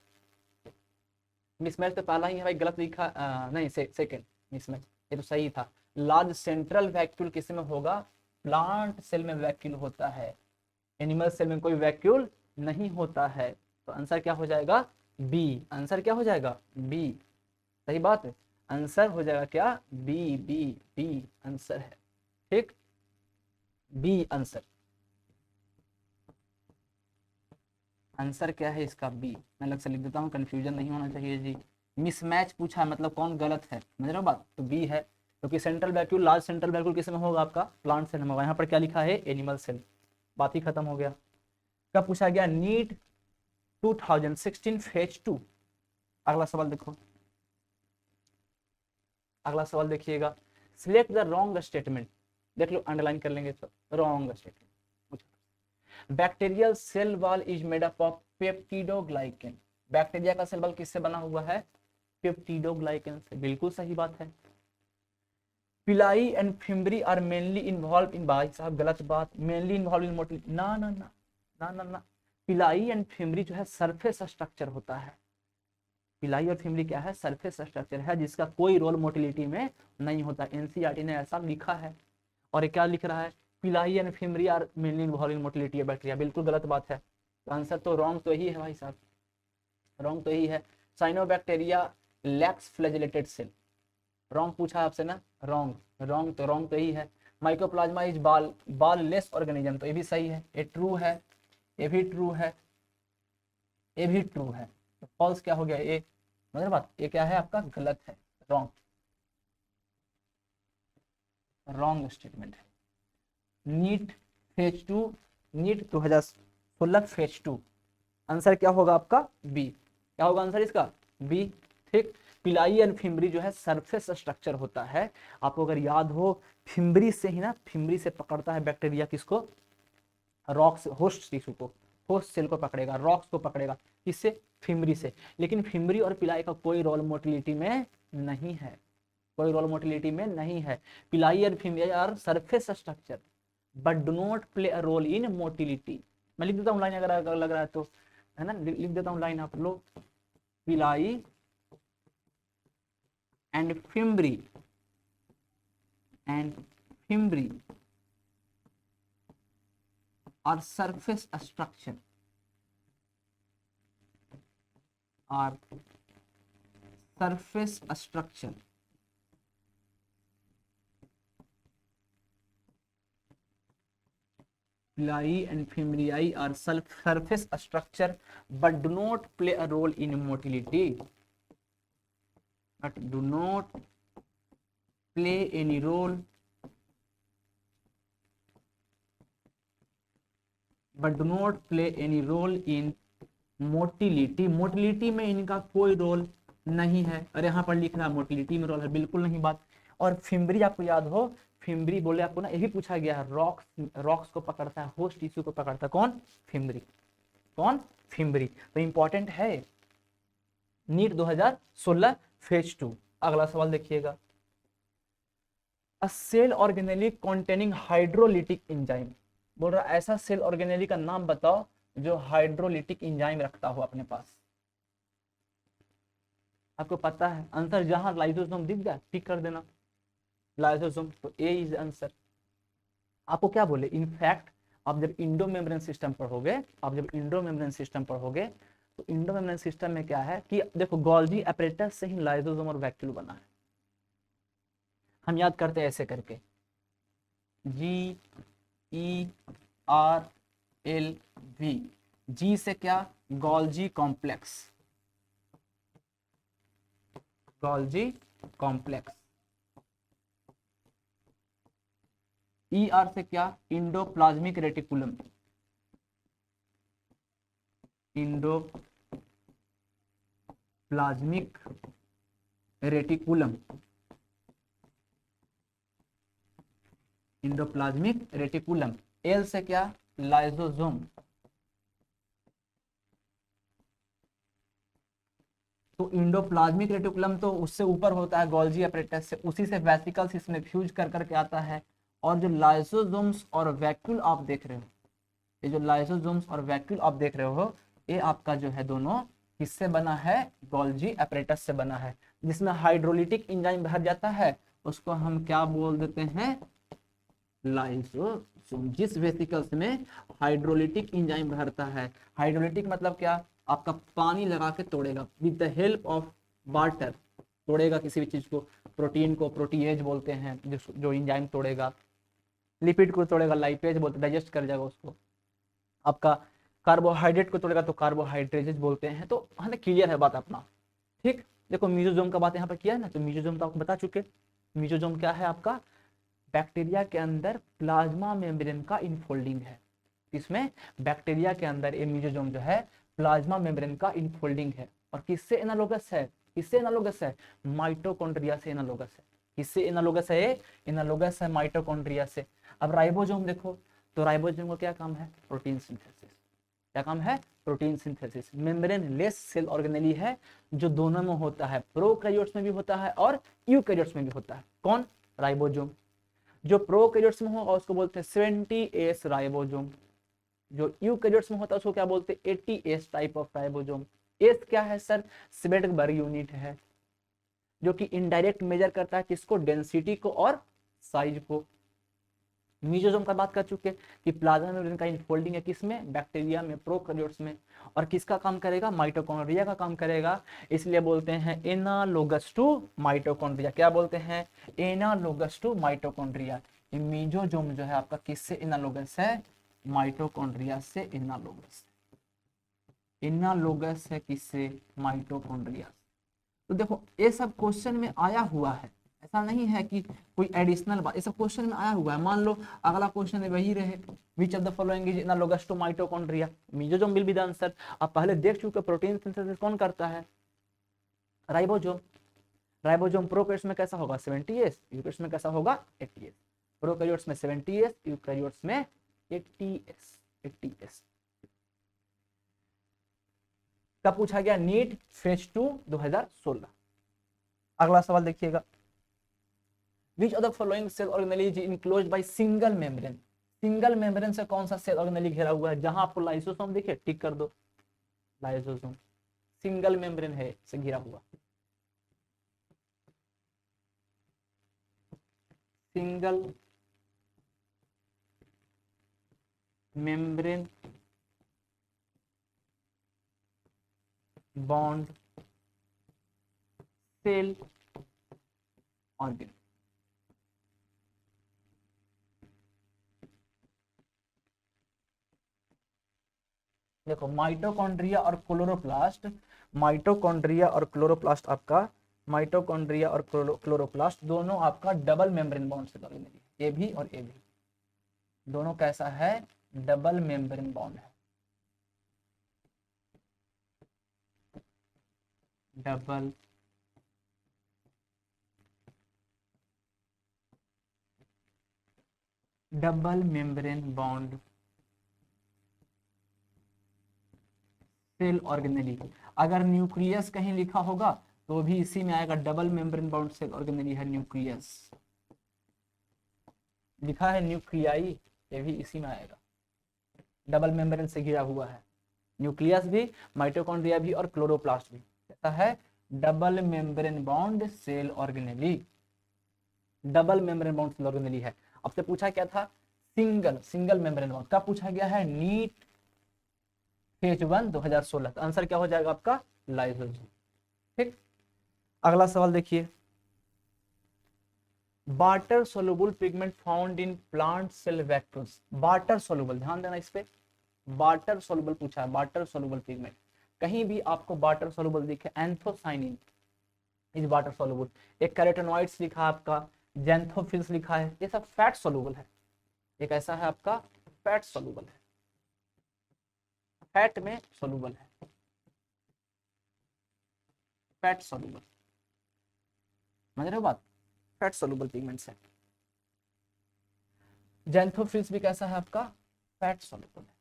मिसमैच तो पहला ही है भाई, गलत लिखा, नहीं सेकंड मिसमैच, ये तो सही था। लार्ज सेंट्रल वैक्यूल किस में होगा, प्लांट सेल में वैक्यूल होता है, एनिमल सेल में कोई वैक्यूल नहीं होता है। तो आंसर क्या हो जाएगा, बी। आंसर क्या हो जाएगा, बी। सही बात है, आंसर हो जाएगा क्या, बी, बी, बी आंसर है। ठीक, बी आंसर, आंसर क्या है इसका, बी। मैं अलग से लिख देता हूँ, कंफ्यूजन नहीं होना चाहिए जी। मिसमैच पूछा है मतलब कौन गलत है, समझ रहे हो बात, तो बी है, क्योंकि central vacuole, large central vacuole किस में होगा आपका, प्लांट सेल में होगा। यहाँ पर क्या लिखा है, एनिमल सेल, बात ही खत्म हो गया। क्या पूछा गया, नीट 2016 फेज 2। अगला सवाल देखो, अगला सवाल देखिएगा, सिलेक्ट द रॉन्ग स्टेटमेंट, देख लो अंडरलाइन कर लेंगे तो, wrong statement. Bacterial cell wall is made up of peptidoglycan, bacteria का सेल वॉल किससे बना हुआ है, पेप्टिडोग्लाइकेन से, बिल्कुल सही बात है। Pili and fimbriae are mainly involve in, भाई साहब गलत बात, मेनली इन्वॉल्व इन मोटिलिटी, ना ना ना ना ना ना, पिलाई एंड फिम्बरी जो है सरफेस स्ट्रक्चर होता है, पिलाई और फिम्बरी क्या है, सरफेस स्ट्रक्चर है, जिसका कोई रोल मोटिलिटी में नहीं होता, एनसीईआरटी ने ऐसा लिखा है। और ये क्या लिख रहा है, pili and fimbriae are mainly involve in motility of bacteria, बिल्कुल गलत बात है। तो आंसर तो रॉन्ग तो ही है भाई साहब, रॉन्ग तो ही है। Cyanobacteria lacks flagellated cell, wrong पूछा आपसे ना, रॉन्ग, रॉन्ग तो रॉन्ग तो ही है। माइकोप्लाज्मा इज बाल लेस ऑर्गेनिज्म, तो ये भी सही है, ये ट्रू है, ये भी ट्रू है, ये भी ट्रू है। तो फॉल्स क्या हो गया, ये मतलब बात, ये क्या है आपका, गलत है, रॉन्ग, रॉन्ग स्टेटमेंट है। NEET phase 2, NEET 2016 phase 2, answer क्या होगा आपका, बी। क्या होगा आंसर इसका, बी। ठीक, पिलाई एंड फिम्बरी जो है सरफेस स्ट्रक्चर होता है। आपको अगर याद हो, फिम्बरी से ही ना, फिम्बरी से पकड़ता है बैक्टीरिया किसको, रॉक्स, होस्ट टिश्यू को, होस्ट सेल को पकड़ेगा, रॉक्स को पकड़ेगा, किससे, फिम्बरी से। लेकिन फिम्बरी और पिलाई का कोई रोल मोटिलिटी में नहीं है, कोई रोल मोटिलिटी में नहीं है। पिलाई और fimbriae are surface structure but do not play a role in motility. मैं लिख देता हूँ लाइन, अगर लग रहा है तो, है ना, लिख देता हूँ लाइन आप लोग, पिलाई एंड फिम्बरी और सरफेस स्ट्रक्चर और surface structure pili and fimbriae are surface structure but do not play a role in motility, but do not play any role, but do not play any role in motility, motility में इनका कोई role नहीं है। और यहाँ पर लिख रहा है मोटिलिटी में रोल है, बिल्कुल नहीं बात। और फिम्बरी आपको याद हो, फिम्बरी बोले आपको ना, यही पूछा गया है, रॉक्स को पकड़ता है, होस्ट टिश्यू को पकड़ता है, कौन, फिम्बरी, कौन, फिम्बरी। तो इंपॉर्टेंट है नीट 2016 फेज 2। अगला सवाल देखिएगा, a cell organelle containing hydrolytic enzyme, बोल रहा ऐसा सेल ऑर्गेनेली का नाम बताओ जो हाइड्रोलिटिक एंजाइम रखता हो अपने पास। आपको पता है आंसर, जहां लाइसोसोम दिख जाए टिक कर देना, लाइसोसोम, तो ए इज आंसर। आपको क्या बोले, इनफैक्ट आप जब इंडो मेम्ब्रेन सिस्टम पढ़ोगे, आप जब इंडो मेम्ब्रेन सिस्टम पढ़ोगे, तो इंडो मेम्ब्रेन सिस्टम में क्या है कि देखो, गोल्गी अपैरेटस से ही लाइसोसोम और वैक्यूल बना है। हम याद करते हैं ऐसे करके, GERLV, जी से क्या, Golgi complex, Golgi complex. ER से क्या, endoplasmic reticulum, endoplasmic reticulum, endoplasmic reticulum. L से क्या, लाइसोसोम, तो इंडोप्लाज्मिक रेटिकुलम तो उससे ऊपर होता है गोल्जी अपरेटस से, उसी से वेसिकल्स इसमें फ्यूज कर करके आता है। और जो लाइसोसोम्स और वैक्यूल आप देख रहे हो, ये जो लाइसोसोम्स और वैक्यूल आप देख रहे हो, ये आपका जो है दोनों किससे बना है, गोल्जी अपरेटस से बना है, जिसमें हाइड्रोलिटिक एंजाइम भर जाता है, उसको हम क्या बोल देते हैं, लाइसोसोम। जिस वेसिकल्स में हाइड्रोलिटिक एंजाइम भरता है, हाइड्रोलिटिक मतलब क्या, आपका पानी लगा के तोड़ेगा, with the help of water तोड़ेगा किसी भी चीज को, प्रोटीन को प्रोटीएज बोलते हैं, जो एंजाइम तोड़ेगा, लिपिड को तोड़ेगा लाइपेज बोलते, डाइजेस्ट कर जाएगा उसको, आपका कार्बोहाइड्रेट को तोड़ेगा तो कार्बोहाइड्रेजेज बोलते हैं। तो हमें क्लियर है बात अपना, ठीक। देखो मीजोजोम का बात यहाँ पर किया है ना, तो मीजोजोम तो आपको बता चुके, मीजोजोम क्या है आपका, बैक्टीरिया के अंदर प्लाज्मा मेम्ब्रेन का इनफोल्डिंग है। इसमें बैक्टीरिया के अंदर ये मीजोजोम जो है प्लाज्मा मेम्ब्रेन का इनफोल्डिंग है। और किससे एनालोगस है, किससे एनालोगस है, माइटोकॉन्ड्रिया से एनालोगस है। किससे एनालोगस है, एनालोगस है माइटोकॉन्ड्रिया से। अब राइबोसोम देखो, तो राइबोसोम का क्या काम है, प्रोटीन सिंथेसिस। क्या काम है, protein synthesis. Membrane less cell organelle है, जो दोनों में होता है, प्रोकैरियोट्स में भी होता है और यूकैरियोट्स में भी होता है। कौन, राइबोसोम। जो प्रोकैरियोट्स में होगा उसको बोलते हैं 70S राइबोसोम, जो यूकैरियोट्स में होता है उसको क्या बोलते हैं, 80S type of ribosome. S क्या है सर, स्वेडबर्ग यूनिट है, जो कि इनडायरेक्ट मेजर करता है किसको, डेंसिटी को और साइज को। मीजोसोम का बात कर चुके कि प्लाज्मा मेम्ब्रेन का इनफोल्डिंग है किसमें, बैक्टीरिया में, प्रोकैरियोट्स में। और किसका काम करेगा, माइटोकॉन्ड्रिया का काम करेगा, इसलिए बोलते हैं एनालोगस टू माइटोकॉन्ड्रिया। क्या बोलते हैं, एनालोगस टू माइटोकॉन्ड्रिया। मीजोसोम जो है आपका किससे एनालोगस है, माइटोकॉन्ड्रिया से एनालोगस, एनालोगस है किससे, माइटोकॉन्ड्रिया। तो देखो ये सब क्वेश्चन में आया हुआ है, ऐसा नहीं है कि कोई एडिशनल बात, ये सब क्वेश्चन में आया हुआ है। मान लो अगला क्वेश्चन वही रहे, which of the following is analogous to mitochondria, mesosome will be the answer. आप पहले देख चुके, प्रोटीन सिंथेसिस कौन करता है, राइबोसोम। राइबोसोम प्रोकैरियोट्स में कैसा होगा, 70S, यूकैरियोट्स में कैसा होगा, 80S। प्रोकैरियोट्स में 70S, यूकैरियोट्स में 80S, 80S। कब पूछा गया, नीट फेज 2 2016। अगला सवाल देखिएगा, which of the following cell organelle is enclosed by single membrane. Single membrane से कौन सा सेल ऑर्गेनेली घिरा हुआ है, जहां आपको लाइसोसोम दिखे टिक कर दो, लाइसोसोम सिंगल मेम्ब्रेन है से घिरा हुआ, single membrane bond cell organ. देखो माइटोकॉन्ड्रिया और क्लोरोप्लास्ट, माइटोकॉन्ड्रिया और क्लोरोप्लास्ट आपका, माइटोकॉन्ड्रिया और क्लोरोप्लास्ट दोनों आपका डबल मेम्ब्रेन बॉन्ड से बने, ए भी और ए भी दोनों कैसा है, डबल मेम्ब्रेन बॉन्ड है, double double membrane bond cell organelle. अगर न्यूक्लियस कहीं लिखा होगा तो भी इसी में आएगा, double membrane bound cell organelle है न्यूक्लियस, लिखा है न्यूक्लियाई, ये भी इसी में आएगा, डबल मेम्ब्रेन से घिरा हुआ है। न्यूक्लियस भी, माइटोकॉन्ड्रिया भी और क्लोरोप्लास्ट भी कहता है double membrane bond cell organelle, double membrane bond cell organelle है। अब से पूछा क्या था, सिंगल, सिंगल मेम्ब्रेन बॉन्ड कब पूछा गया है, नीट फेज 1 2016। तो आंसर क्या हो जाएगा आपका, लाइसोसोम, ठीक। अगला सवाल देखिए, water soluble pigment found in plant cell vacuoles. Water soluble, ध्यान देना इस पे, वाटर सोलुबल पूछा है, वाटर सोलुबल पिगमेंट। कहीं भी आपको वाटर सोलुबल दिखे, एंथोसाइनिन इज वाटर सोलुबल, एक कैरोटेनॉइड्स लिखा है आपका, जेंथोफिल्स लिखा है, ये सब फैट सोलुबल है। एक ऐसा है आपका फैट सोलुबल है, फैट में सोलुबल है, फैट सोलुबल, समझ रहे हो बात, फैट सोलुबल पिगमेंट्स है। जेंथोफिल्स भी कैसा है आपका, फैट सोलुबल है।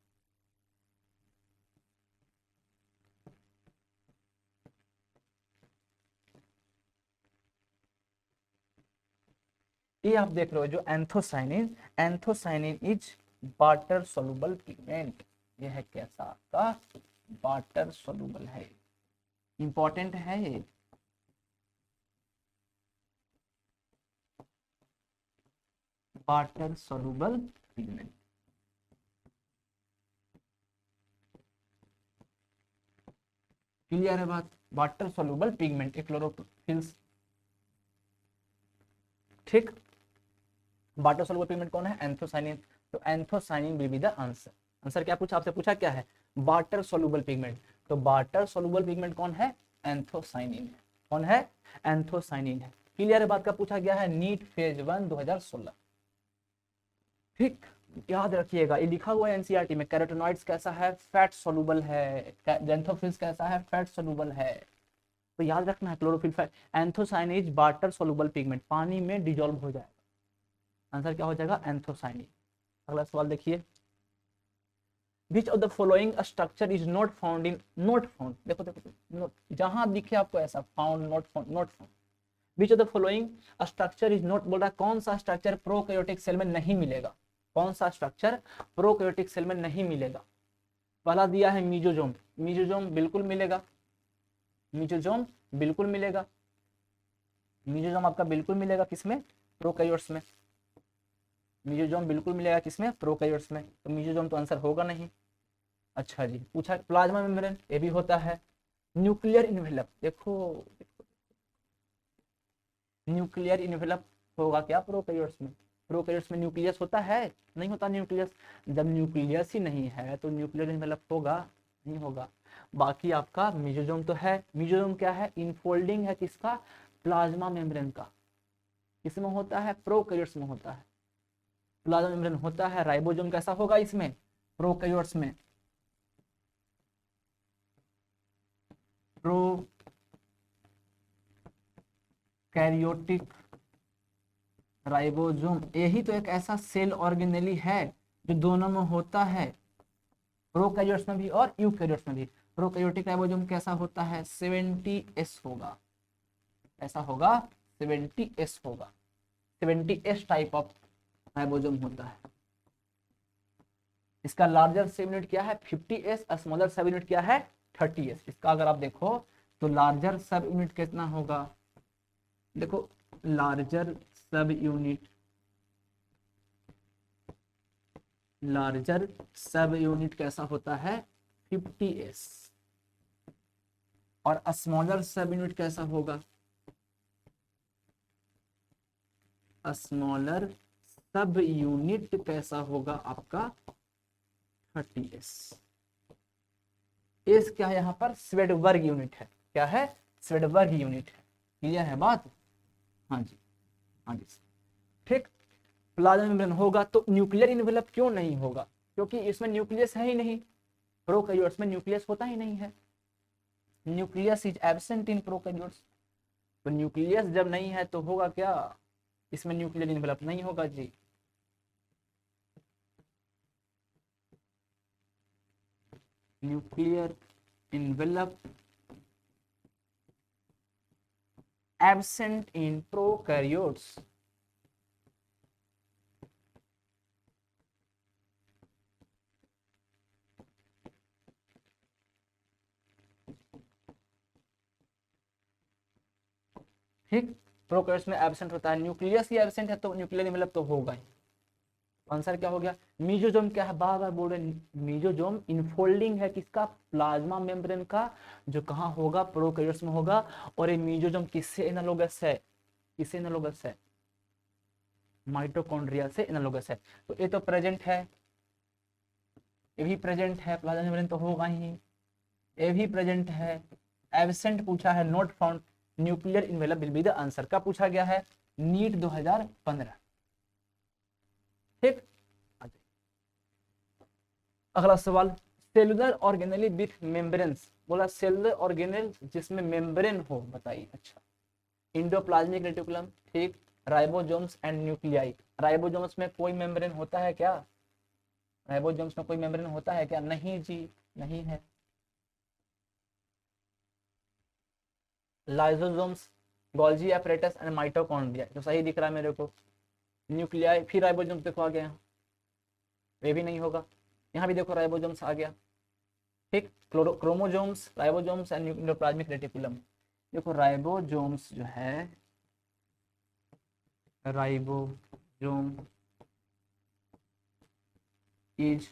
ये आप देख रहे हो जो anthocyanin, anthocyanin is water soluble pigment. ये है कैसा आपका वाटर सोलुबल है, इंपॉर्टेंट है ये। वाटर सोलुबल पिगमेंट, क्लियर है बात। वाटर सोलुबल पिगमेंट एक क्लोरोफिल्स, ठीक। वाटर सोलुबल पिगमेंट कौन है? एंथोसाइनिन। तो anthocyanin will be the answer. Answer क्या पूछा आपसे? पूछा क्या है? Water soluble pigment. तो वाटर सोलुबल पिगमेंट कौन है? एंथोसाइनिन है। कौन है? एंथोसाइनिन है। क्लियर है बात का पूछा गया है नीट फेज 1 2016, ठीक। याद रखिएगा ये लिखा हुआ है एनसीईआरटी में, कैरोटेनॉइड्स कैसा है? फैट सोलुबल है। जेंथोफिल्स कैसा है? फैट सोलुबल है। तो याद रखना है chlorophyll fat. Anthocyanin water soluble pigment, पानी में डिजोल्व हो जाएगा। आंसर क्या हो जाएगा? एंथोसाइनिन। अगला सवाल देखिए, विच of the following structure is not found in, not found, देखो देखो नोट, जहां दिखे आपको ऐसा found, not found, not found. Which of the following structure is not, बोल रहा कौन सा स्ट्रक्चर प्रोकैरियोटिक सेल में नहीं मिलेगा? कौन सा स्ट्रक्चर प्रोकैरियोटिक सेल में नहीं मिलेगा? पहला दिया है मीजोजोम, मीजोजोम बिल्कुल मिलेगा, मीजोजोम बिल्कुल मिलेगा, मीजोजोम आपका बिल्कुल मिलेगा किसमें? प्रोकैरियोट्स में। मीजोजोम बिल्कुल मिलेगा किसमें? प्रोकैरियोट्स में। तो मीजोजोम तो आंसर होगा नहीं। अच्छा जी, पूछा प्लाज्मा मेम्ब्रेन, ये भी होता है। न्यूक्लियर इन्वेलप, देखो न्यूक्लियर इन्वेलप होगा क्या प्रोकैरियोट्स में? प्रोकैरियोट्स में न्यूक्लियस होता है? नहीं होता न्यूक्लियस। जब न्यूक्लियस ही नहीं है तो न्यूक्लियर इन्वेलप होगा? नहीं होगा। बाकी आपका मीजोजोम तो है। मीजोजोम क्या है? इनफोल्डिंग है किसका? प्लाज्मा मेम्ब्रेन का। किसमें होता है? प्रोकैरियोट्स में होता है। प्लाज्मा मेम्ब्रेन होता है। राइबोसोम कैसा होगा इसमें? प्रोकैरियोट्स में। प्रोकैरियोटिक राइबोसोम, यही तो एक ऐसा सेल ऑर्गेनेली है जो दोनों में होता है, प्रोकैरियोट्स में भी और यूकैरियोट्स में भी। प्रोकैरियोटिक राइबोसोम कैसा होता है? 70S होगा। ऐसा होगा 70S होगा। 70S टाइप ऑफ राइबोसोम होता है। इसका लार्जर सब यूनिट क्या है? 50S। स्मॉलर सब यूनिट क्या है? 30S। इसका अगर आप देखो तो लार्जर सब यूनिट कितना होगा? देखो लार्जर सब यूनिट, लार्जर सब यूनिट कैसा होता है? 50S। और स्मॉलर सब यूनिट कैसा होगा? स्मॉलर सब यूनिट कैसा होगा आपका? 30S। एस क्या है यहाँ पर? स्वेडबर्ग यूनिट है। क्या है? स्वेडबर्ग यूनिट है। क्लियर है बात? हाँ जी, हाँ जी, ठीक। प्लाज्मा मेम्ब्रेन होगा तो न्यूक्लियर इन्वेलप क्यों नहीं होगा? क्योंकि इसमें न्यूक्लियस है ही नहीं। प्रोकैरियोट्स में न्यूक्लियस होता ही नहीं है। Nucleus is absent in prokaryotes. तो न्यूक्लियस जब नहीं है तो होगा क्या? इसमें न्यूक्लियर इन्वेलप नहीं होगा जी। Nuclear envelope absent in prokaryotes. ठीक, प्रोकैरियोट्स में एब्सेंट होता है। न्यूक्लियस ही एब्सेंट है तो न्यूक्लियर इन्वेलप तो होगा ही। आंसर क्या हो गया? मीजोजोम क्या है? बार बार बोल रहे, मीजोजोम इनफोल्डिंग है किसका? प्लाज्मा मेम्ब्रेन का, जो कहाँ होगा? प्रोकैरियोट्स में होगा। और ये मीजोजोम किससे एनालोगस है? किससे एनालोगस है? माइटोकॉन्ड्रिया से एनालोगस है। तो ये तो प्रेजेंट है, ये भी प्रेजेंट है, प्लाज्मा मेम्ब्रेन तो होगा ही। ये भी प्रेजेंट है। एब्सेंट पूछा है, not found. Nuclear envelope will be the answer. का पूछा गया है? नीट 2015, ठीक। अगला सवाल, सेलुलर ऑर्गेनेली विथ मेम्ब्रेन्स, बोला सेलुलर ऑर्गेनेल जिसमें मेम्ब्रेन हो, बताइए। अच्छा, इंडोप्लाज्मिक रेटिकुलम, ठीक। राइबोसोम्स एंड न्यूक्लियाई, राइबोसोम्स में कोई मेम्ब्रेन होता है क्या? राइबोसोम्स में कोई मेम्ब्रेन होता है क्या? नहीं जी, नहीं है। Lysosomes, Golgi apparatus and mitochondria, जो सही दिख रहा है मेरे को। न्यूक्लियाई, फिर राइबोसोम देखो आ गया, ये भी नहीं होगा। यहाँ भी देखो राइबोसोम्स आ गया, ठीक। Chromosomes, ribosomes and endoplasmic reticulum. देखो राइबोसोम्स जो है, ribosome is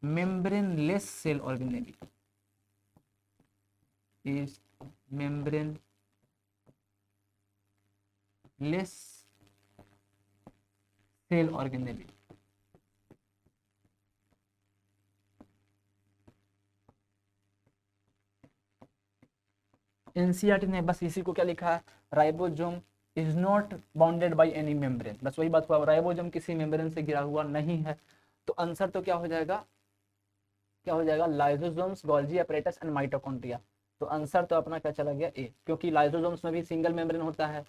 membraneless cell organelle, is membraneless cell organelle। NCERT ने बस इसी को क्या लिखा है, ribosome is not bounded by any membrane, बस वही बात हुआ, राइबोसोम किसी मेम्ब्रेन से घिरा हुआ नहीं है। तो आंसर तो क्या हो जाएगा, क्या हो जाएगा, lysosomes, Golgi apparatus and mitochondria. तो आंसर तो अपना क्या चला गया, ए, क्योंकि लाइसोसोम्स में भी सिंगल मेम्ब्रेन होता है,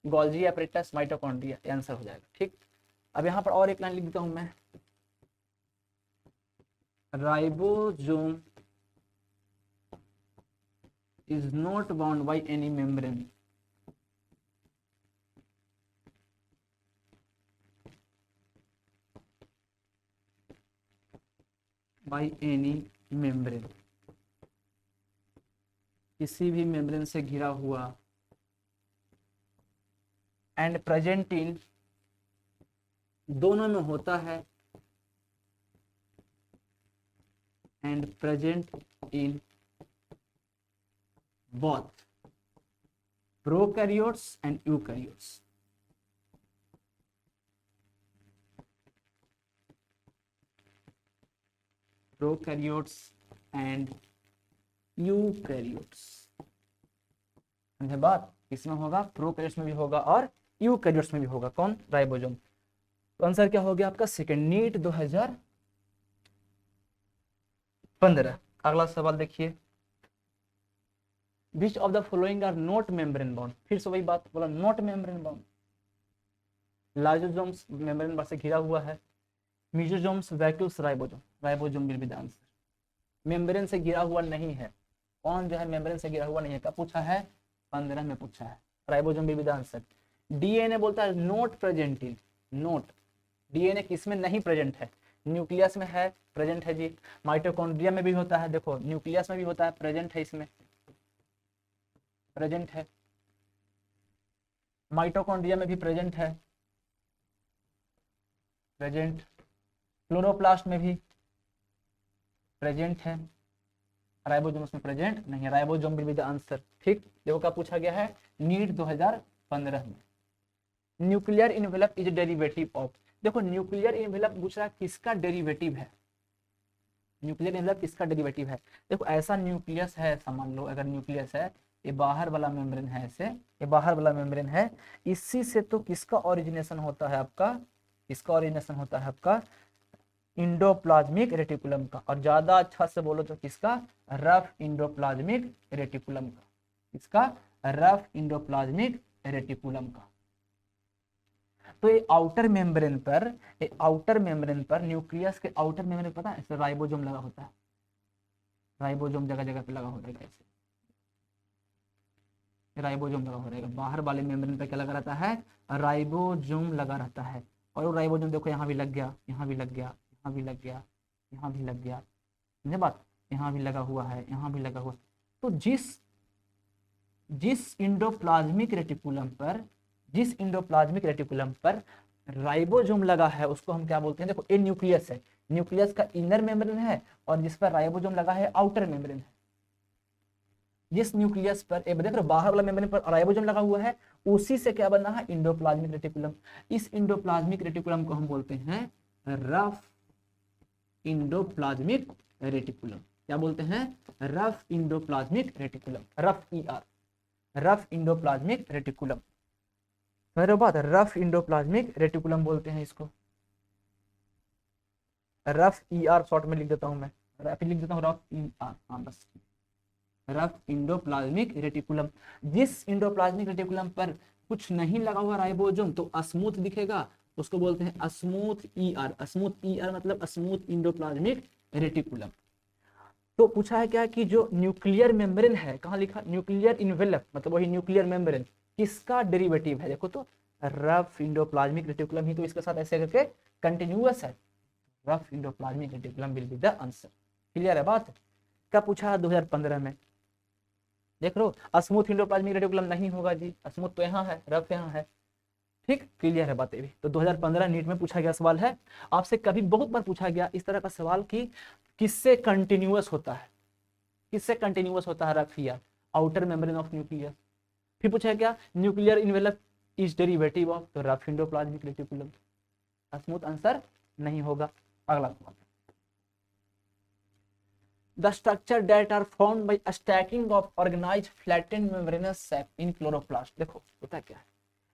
गोल्जी apparatus, माइटोकॉन्ड्रिया, ये आंसर हो जाएगा, ठीक। अब यहाँ पर और एक लाइन लिख देता हूँ मैं, ribosome is not bound by any membrane, by any membrane, किसी भी मेम्ब्रेन से घिरा हुआ, एंड प्रेजेंट इन, दोनों में होता है, and present in both prokaryotes and eukaryotes, prokaryotes and eukaryotes, समझे बात, इसमें होगा, प्रोकैरियोट्स में भी होगा और यूकैरियोट्स में भी होगा, कौन, राइबोसोम। तो आंसर क्या हो गया आपका, सेकंड, नीट 2015। अगला सवाल देखिए, Which of the following are not membrane bound, फिर से वही बात बोला, not membrane bound. Lysosomes membrane से घिरा हुआ है, मेसोसोम्स, vacuoles, ribosome, ribosome will be the answer. Membrane से घिरा हुआ नहीं है, कौन जो है मेम्ब्रेन से घिरा हुआ नहीं है, कब पूछा है, 15 में पूछा है, ribosome will be the answer. DNA बोलता है not present in, not, DNA किसमें नहीं प्रेजेंट है, न्यूक्लियस में है, प्रेजेंट है जी। माइटोकॉन्ड्रिया में भी होता है, देखो न्यूक्लियस में भी होता है, प्रेजेंट है, इसमें प्रेजेंट है, माइटोकॉन्ड्रिया में भी प्रेजेंट है, प्रेजेंट, क्लोरोप्लास्ट में भी प्रेजेंट है, राइबोसोम में प्रेजेंट नहीं है, ribosome will be the answer, ठीक। देखो क्या पूछा गया है, नीट 2015 में। Nuclear envelope is derivative of, देखो न्यूक्लियर इनवेलप पूछ रहा है किसका डेरिवेटिव है, न्यूक्लियर इनवेलप किसका डेरिवेटिव है। देखो ऐसा न्यूक्लियस है, समझ लो अगर न्यूक्लियस है, ये बाहर वाला मेम्ब्रेन है, ऐसे ये बाहर वाला मेम्ब्रेन है, इसी से तो किसका ओरिजिनेशन होता है आपका, इसका ओरिजिनेशन होता है आपका इंडोप्लाज्मिक रेटिकुलम का, और ज्यादा अच्छा से बोलो तो किसका, रफ इंडोप्लाज्मिक रेटिकुलम का, इसका रफ इंडोप्लाज्मिक रेटिकुलम का। तो ये आउटर मेम्ब्रेन पर, ये आउटर मेम्ब्रेन पर, न्यूक्लियस के आउटर मेम्ब्रेन पता है, ऐसे राइबोसोम लगा होता है, राइबोसोम जगह जगह पे लगा हो रहेगा, ऐसे राइबोसोम लगा हो रहेगा, बाहर वाले मेम्ब्रेन पे क्या लगा रहता है, राइबोसोम लगा रहता है। और वो राइबोसोम देखो यहाँ भी लग गया, यहाँ भी लग गया, यहाँ भी लग गया, यहाँ भी लग गया, समझे बात, यहाँ भी लगा हुआ है, यहाँ भी लगा हुआ। तो जिस इंडोप्लाज्मिक रेटिकुलम पर, जिस इंडोप्लाज्मिक रेटिकुलम पर राइबोसोम लगा है उसको हम क्या बोलते हैं, देखो ये न्यूक्लियस है, न्यूक्लियस का इनर मेम्ब्रेन है, और जिस पर राइबोसोम लगा है आउटर मेम्ब्रेन है। जिस न्यूक्लियस पर देख रहे हो बाहर वाला मेम्ब्रेन पर राइबोसोम लगा हुआ है, उसी से क्या बना है, इंडोप्लाज्मिक रेटिकुलम। इस इंडोप्लाज्मिक रेटिकुलम को हम बोलते हैं रफ इंडोप्लाज्मिक रेटिकुलम। क्या बोलते हैं, rough endoplasmic reticulum, rough ER, rough endoplasmic reticulum. मेरे बात, रफ इंडोप्लाज्मिक रेटिकुलम बोलते हैं इसको, रफ ईआर शॉर्ट में लिख देता हूं मैं, रफ लिख देता हूं, रफ ईआर, हाँ बस, रफ इंडोप्लाज्मिक रेटिकुलम। जिस इंडोप्लाज्मिक रेटिकुलम पर कुछ नहीं लगा हुआ राइबोसोम तो स्मूथ दिखेगा, उसको बोलते हैं स्मूथ ईआर, स्मूथ ईआर मतलब स्मूथ इंडोप्लाज्मिक रेटिकुलम। तो पूछा है क्या कि जो न्यूक्लियर मेम्ब्रेन है, कहाँ लिखा, न्यूक्लियर इन्वेलप मतलब वही न्यूक्लियर मेम्ब्रेन, किसका डेरिवेटिव है, देखो तो रफ इंडोप्लाज्मिक रेटिकुलम ही तो इसके साथ ऐसे करके कंटिन्यूअस है, rough endoplasmic reticulum will be the answer. Clear है बात? क्या पूछा 2015 में, देख लो स्मूथ इंडोप्लाज्मिक रेटिकुलम नहीं होगा जी, स्मूथ तो यहाँ है, रफ यहाँ है। ठीक, क्लियर है बातें भी। तो 2015 नीट में पूछा गया सवाल है आपसे, कभी बहुत बार पूछा गया इस तरह का सवाल कि किससे कंटिन्यूअस होता है, किससे कंटिन्यूअस होता है रफ या आउटर मेम्ब्रेन ऑफ न्यूक्लियस। फिर पूछा गया nuclear envelope is derivative of, तो rough endoplasmic reticulum, smooth answer नहीं होगा। अगला सवाल, the structure that are formed by stacking of organized flattened membranous sac in chloroplast. देखो होता क्या है,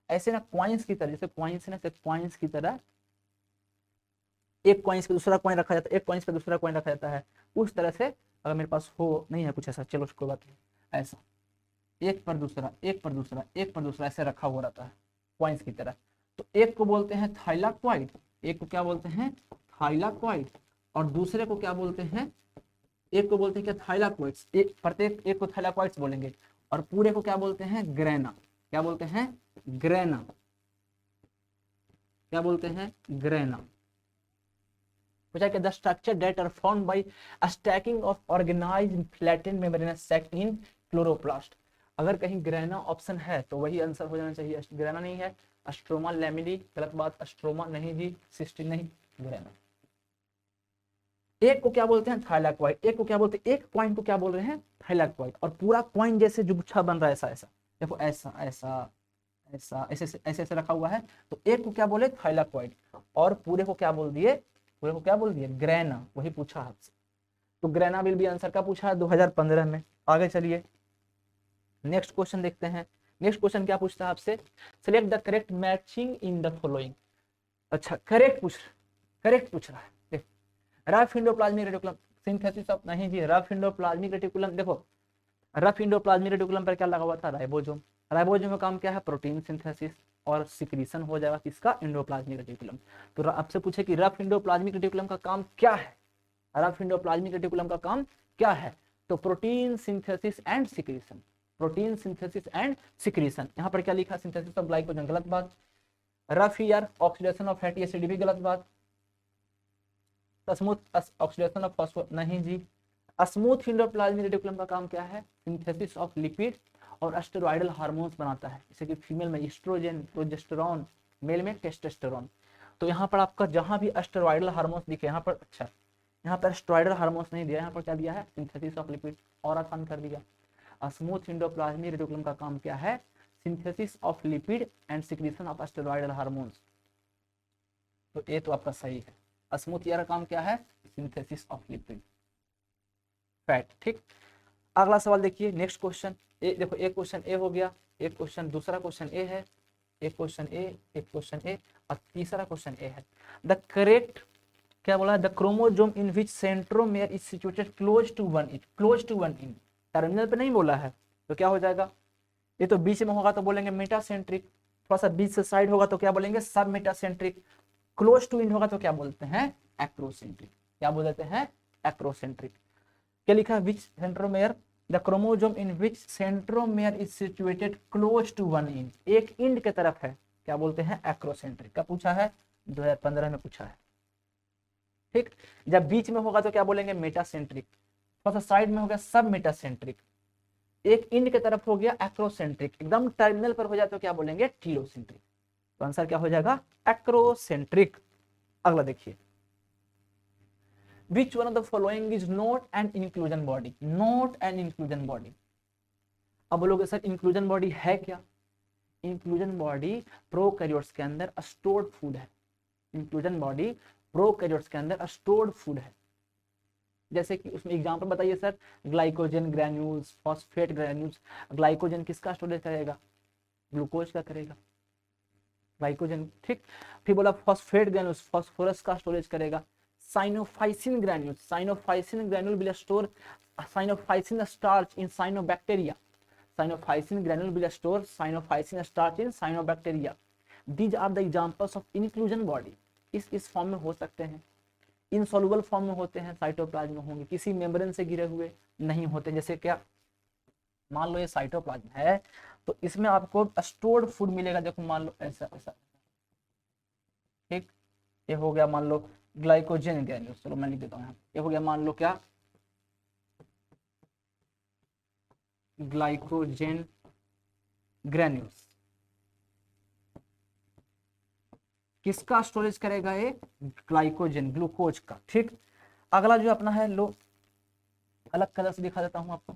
ऐसे ना कॉइन्स की तरह, जैसे कॉइन्स है ना, कॉइन्स की तरह एक कॉइन्स पे दूसरा कॉइन रखा जाता है, एक कॉइन्स पे दूसरा कॉइन रखा जाता है, उस तरह से अगर मेरे पास हो, नहीं है कुछ ऐसा, चलो कोई बात नहीं, ऐसा एक पर दूसरा, एक पर दूसरा, एक पर दूसरा ऐसे रखा हुआ रहता है कॉइन्स की तरह। तो एक को बोलते हैं थाइलाक्वाइड, एक को क्या बोलते हैं थाइलाक्वाइड, और दूसरे को क्या बोलते हैं, एक को बोलते हैं क्या थाइलाक्वाइड्स, एक प्रत्येक एक को थाइलाक्वाइड्स बोलेंगे, और पूरे को क्या बोलते हैं ग्रेना। क्या बोलते हैं ग्रेना, क्या बोलते हैं ग्रेना। पूछा कि the structure that are found by stacking of organized flattened membranous sac in chloroplast. अगर कहीं ग्रेना ऑप्शन है तो वही आंसर हो जाना चाहिए, ग्रेना नहीं है, स्ट्रोमा लैमिली, गलत बात, स्ट्रोमा नहीं जी, सिस्टिन नहीं, ग्रेना। एक को क्या बोलते हैं थाइलाक्वाइड, एक को क्या बोलते हैं, एक पॉइंट को क्या बोल रहे हैं थाइलाक्वाइड, और पूरा पॉइंट जैसे जो गुच्छा बन रहा है ऐसा ऐसा, देखो ऐसा ऐसा ऐसा ऐसे ऐसे ऐसे रखा हुआ है, तो एक को क्या बोले थाइलाक्वाइड, और पूरे को क्या बोल दिए, पूरे को क्या बोल दिए ग्रेना, वही पूछा आपसे। तो ग्रेना विल बी आंसर का पूछा 2015 में। आगे चलिए नेक्स्ट क्वेश्चन देखते हैं। नेक्स्ट क्वेश्चन क्या पूछता है आपसे, select the correct matching in the following. अच्छा करेक्ट पूछ रहा है, देख rough endoplasmic reticulum synthesis of, नहीं जी रफ इंडोप्लाज्मिक रेटिकुलम, देखो रफ इंडोप्लाज्मिक रेटिकुलम पर क्या लगा हुआ था राइबोसोम, राइबोसोम का काम क्या है प्रोटीन सिंथेसिस, और सिक्रीशन हो जाएगा किसका इंडोप्लाज्मिक रेटिकुलम। तो आपसे पूछे कि रफ इंडोप्लाज्मिक रेटिकुलम का काम क्या है, रफ इंडोप्लाज्मिक रेटिकुलम का काम क्या है, तो protein synthesis and secretion, protein synthesis and secretion. यहाँ पर क्या लिखा सिंथेसिस ऑफ ग्लाइकोजन, गलत बात, rough year oxidation of fatty acid भी गलत बात, स्मूथ ऑक्सीडेशन ऑफ फॉस्फोर नहीं जी, स्मूथ इंडोप्लाज्मिक रेटिकुलम का काम क्या है सिंथेसिस ऑफ लिपिड और स्टेरॉइडल हार्मोन्स बनाता है, जैसे कि फीमेल में एस्ट्रोजन प्रोजेस्टेरॉन, मेल में टेस्टोस्टेरोन। तो यहाँ पर आपका जहाँ भी स्टेरॉइडल हार्मोन्स दिखे यहाँ पर, अच्छा यहाँ पर स्टेरॉइडल हार्मोन्स नहीं दिया, यहाँ पर क्या दिया है सिंथेसिस ऑफ लिपिड, और आसान कर दिया। स्मूथ इंडोप्लाज्मिक रेटिकुलम का काम क्या है synthesis of lipid and secretion of steroidal hormones. तो ये तो आपका सही है, स्मूथ ईयर का काम क्या है सिंथेसिस ऑफ लिपिड फैट। ठीक, अगला सवाल देखिए नेक्स्ट क्वेश्चन ए, देखो एक क्वेश्चन ए हो गया, एक क्वेश्चन दूसरा क्वेश्चन ए है, एक क्वेश्चन ए, एक क्वेश्चन ए, और तीसरा क्वेश्चन ए है। द करेक्ट क्या बोला है, the chromosome in which centromere is situated close to one inch, close to one inch, terminal पे नहीं बोला है तो क्या हो जाएगा, ये तो बीच में होगा तो बोलेंगे मेटासेंट्रिक, थोड़ा सा बीच से साइड होगा तो क्या बोलेंगे सब मेटासेंट्रिक, क्लोज टू इंच होगा तो क्या बोलते हैं एक्रोसेंट्रिक, क्या बोल देते हैं एक्रोसेंट्रिक। क्या लिखा है which centromere, the chromosome in which centromere is situated close to one inch, एक इंच के तरफ है, क्या बोलते हैं एक्रोसेंट्रिक। का पूछा है 2015 में पूछा है। ठीक, जब बीच में होगा तो क्या बोलेंगे मेटासेंट्रिक, थोड़ा सा साइड में हो गया सब मेटासेंट्रिक, एक इंच के तरफ हो गया एक्रोसेंट्रिक, एकदम टर्मिनल पर हो जाए तो क्या बोलेंगे टीलोसेंट्रिक। तो आंसर क्या हो जाएगा एक्रोसेंट्रिक। अगला देखिए, which one of the following is not an inclusion body, not an inclusion body। अब बोलोगे सर इंक्लूजन बॉडी है क्या, इंक्लूजन बॉडी प्रोकैरियोट्स के अंदर स्टोर्ड फूड है, इंक्लूजन बॉडी प्रोकैरियोट्स के अंदर स्टोर्ड फूड है। जैसे कि उसमें एग्जांपल बताइए sir, glycogen granules, phosphate granules, glycogen किसका स्टोरेज करेगा ग्लूकोज का करेगा ग्लाइकोजन। ठीक, फिर बोला फॉस्फेट ग्रैन्यूल्स फॉस्फोरस का स्टोरेज करेगा, cyanophycin granule, cyanophycin granule will store cyanophycin starch in cyanobacteria, cyanophycin granule will store cyanophycin starch in cyanobacteria. These are the examples of inclusion body. इस form में हो सकते हैं, इनसॉल्युबल फॉर्म में होते हैं, साइटोप्लाज्म में होंगे, किसी मेम्ब्रेन से घिरे हुए नहीं होते। जैसे क्या मान लो ये साइटोप्लाज्म है तो इसमें आपको स्टोर्ड फूड मिलेगा। देखो मान लो ऐसा ऐसा, ठीक, ये हो गया मान लो ग्लाइकोजन ग्रैन्यूल्स, चलो मैं लिख देता हूँ यहाँ, ये हो गया मान लो क्या, ग्लाइकोजन ग्रैन्यूल्स। किसका स्टोरेज करेगा ये, ग्लाइकोजन, ग्लूकोज का। ठीक, अगला जो अपना है, लो अलग कलर से दिखा देता हूं आपको,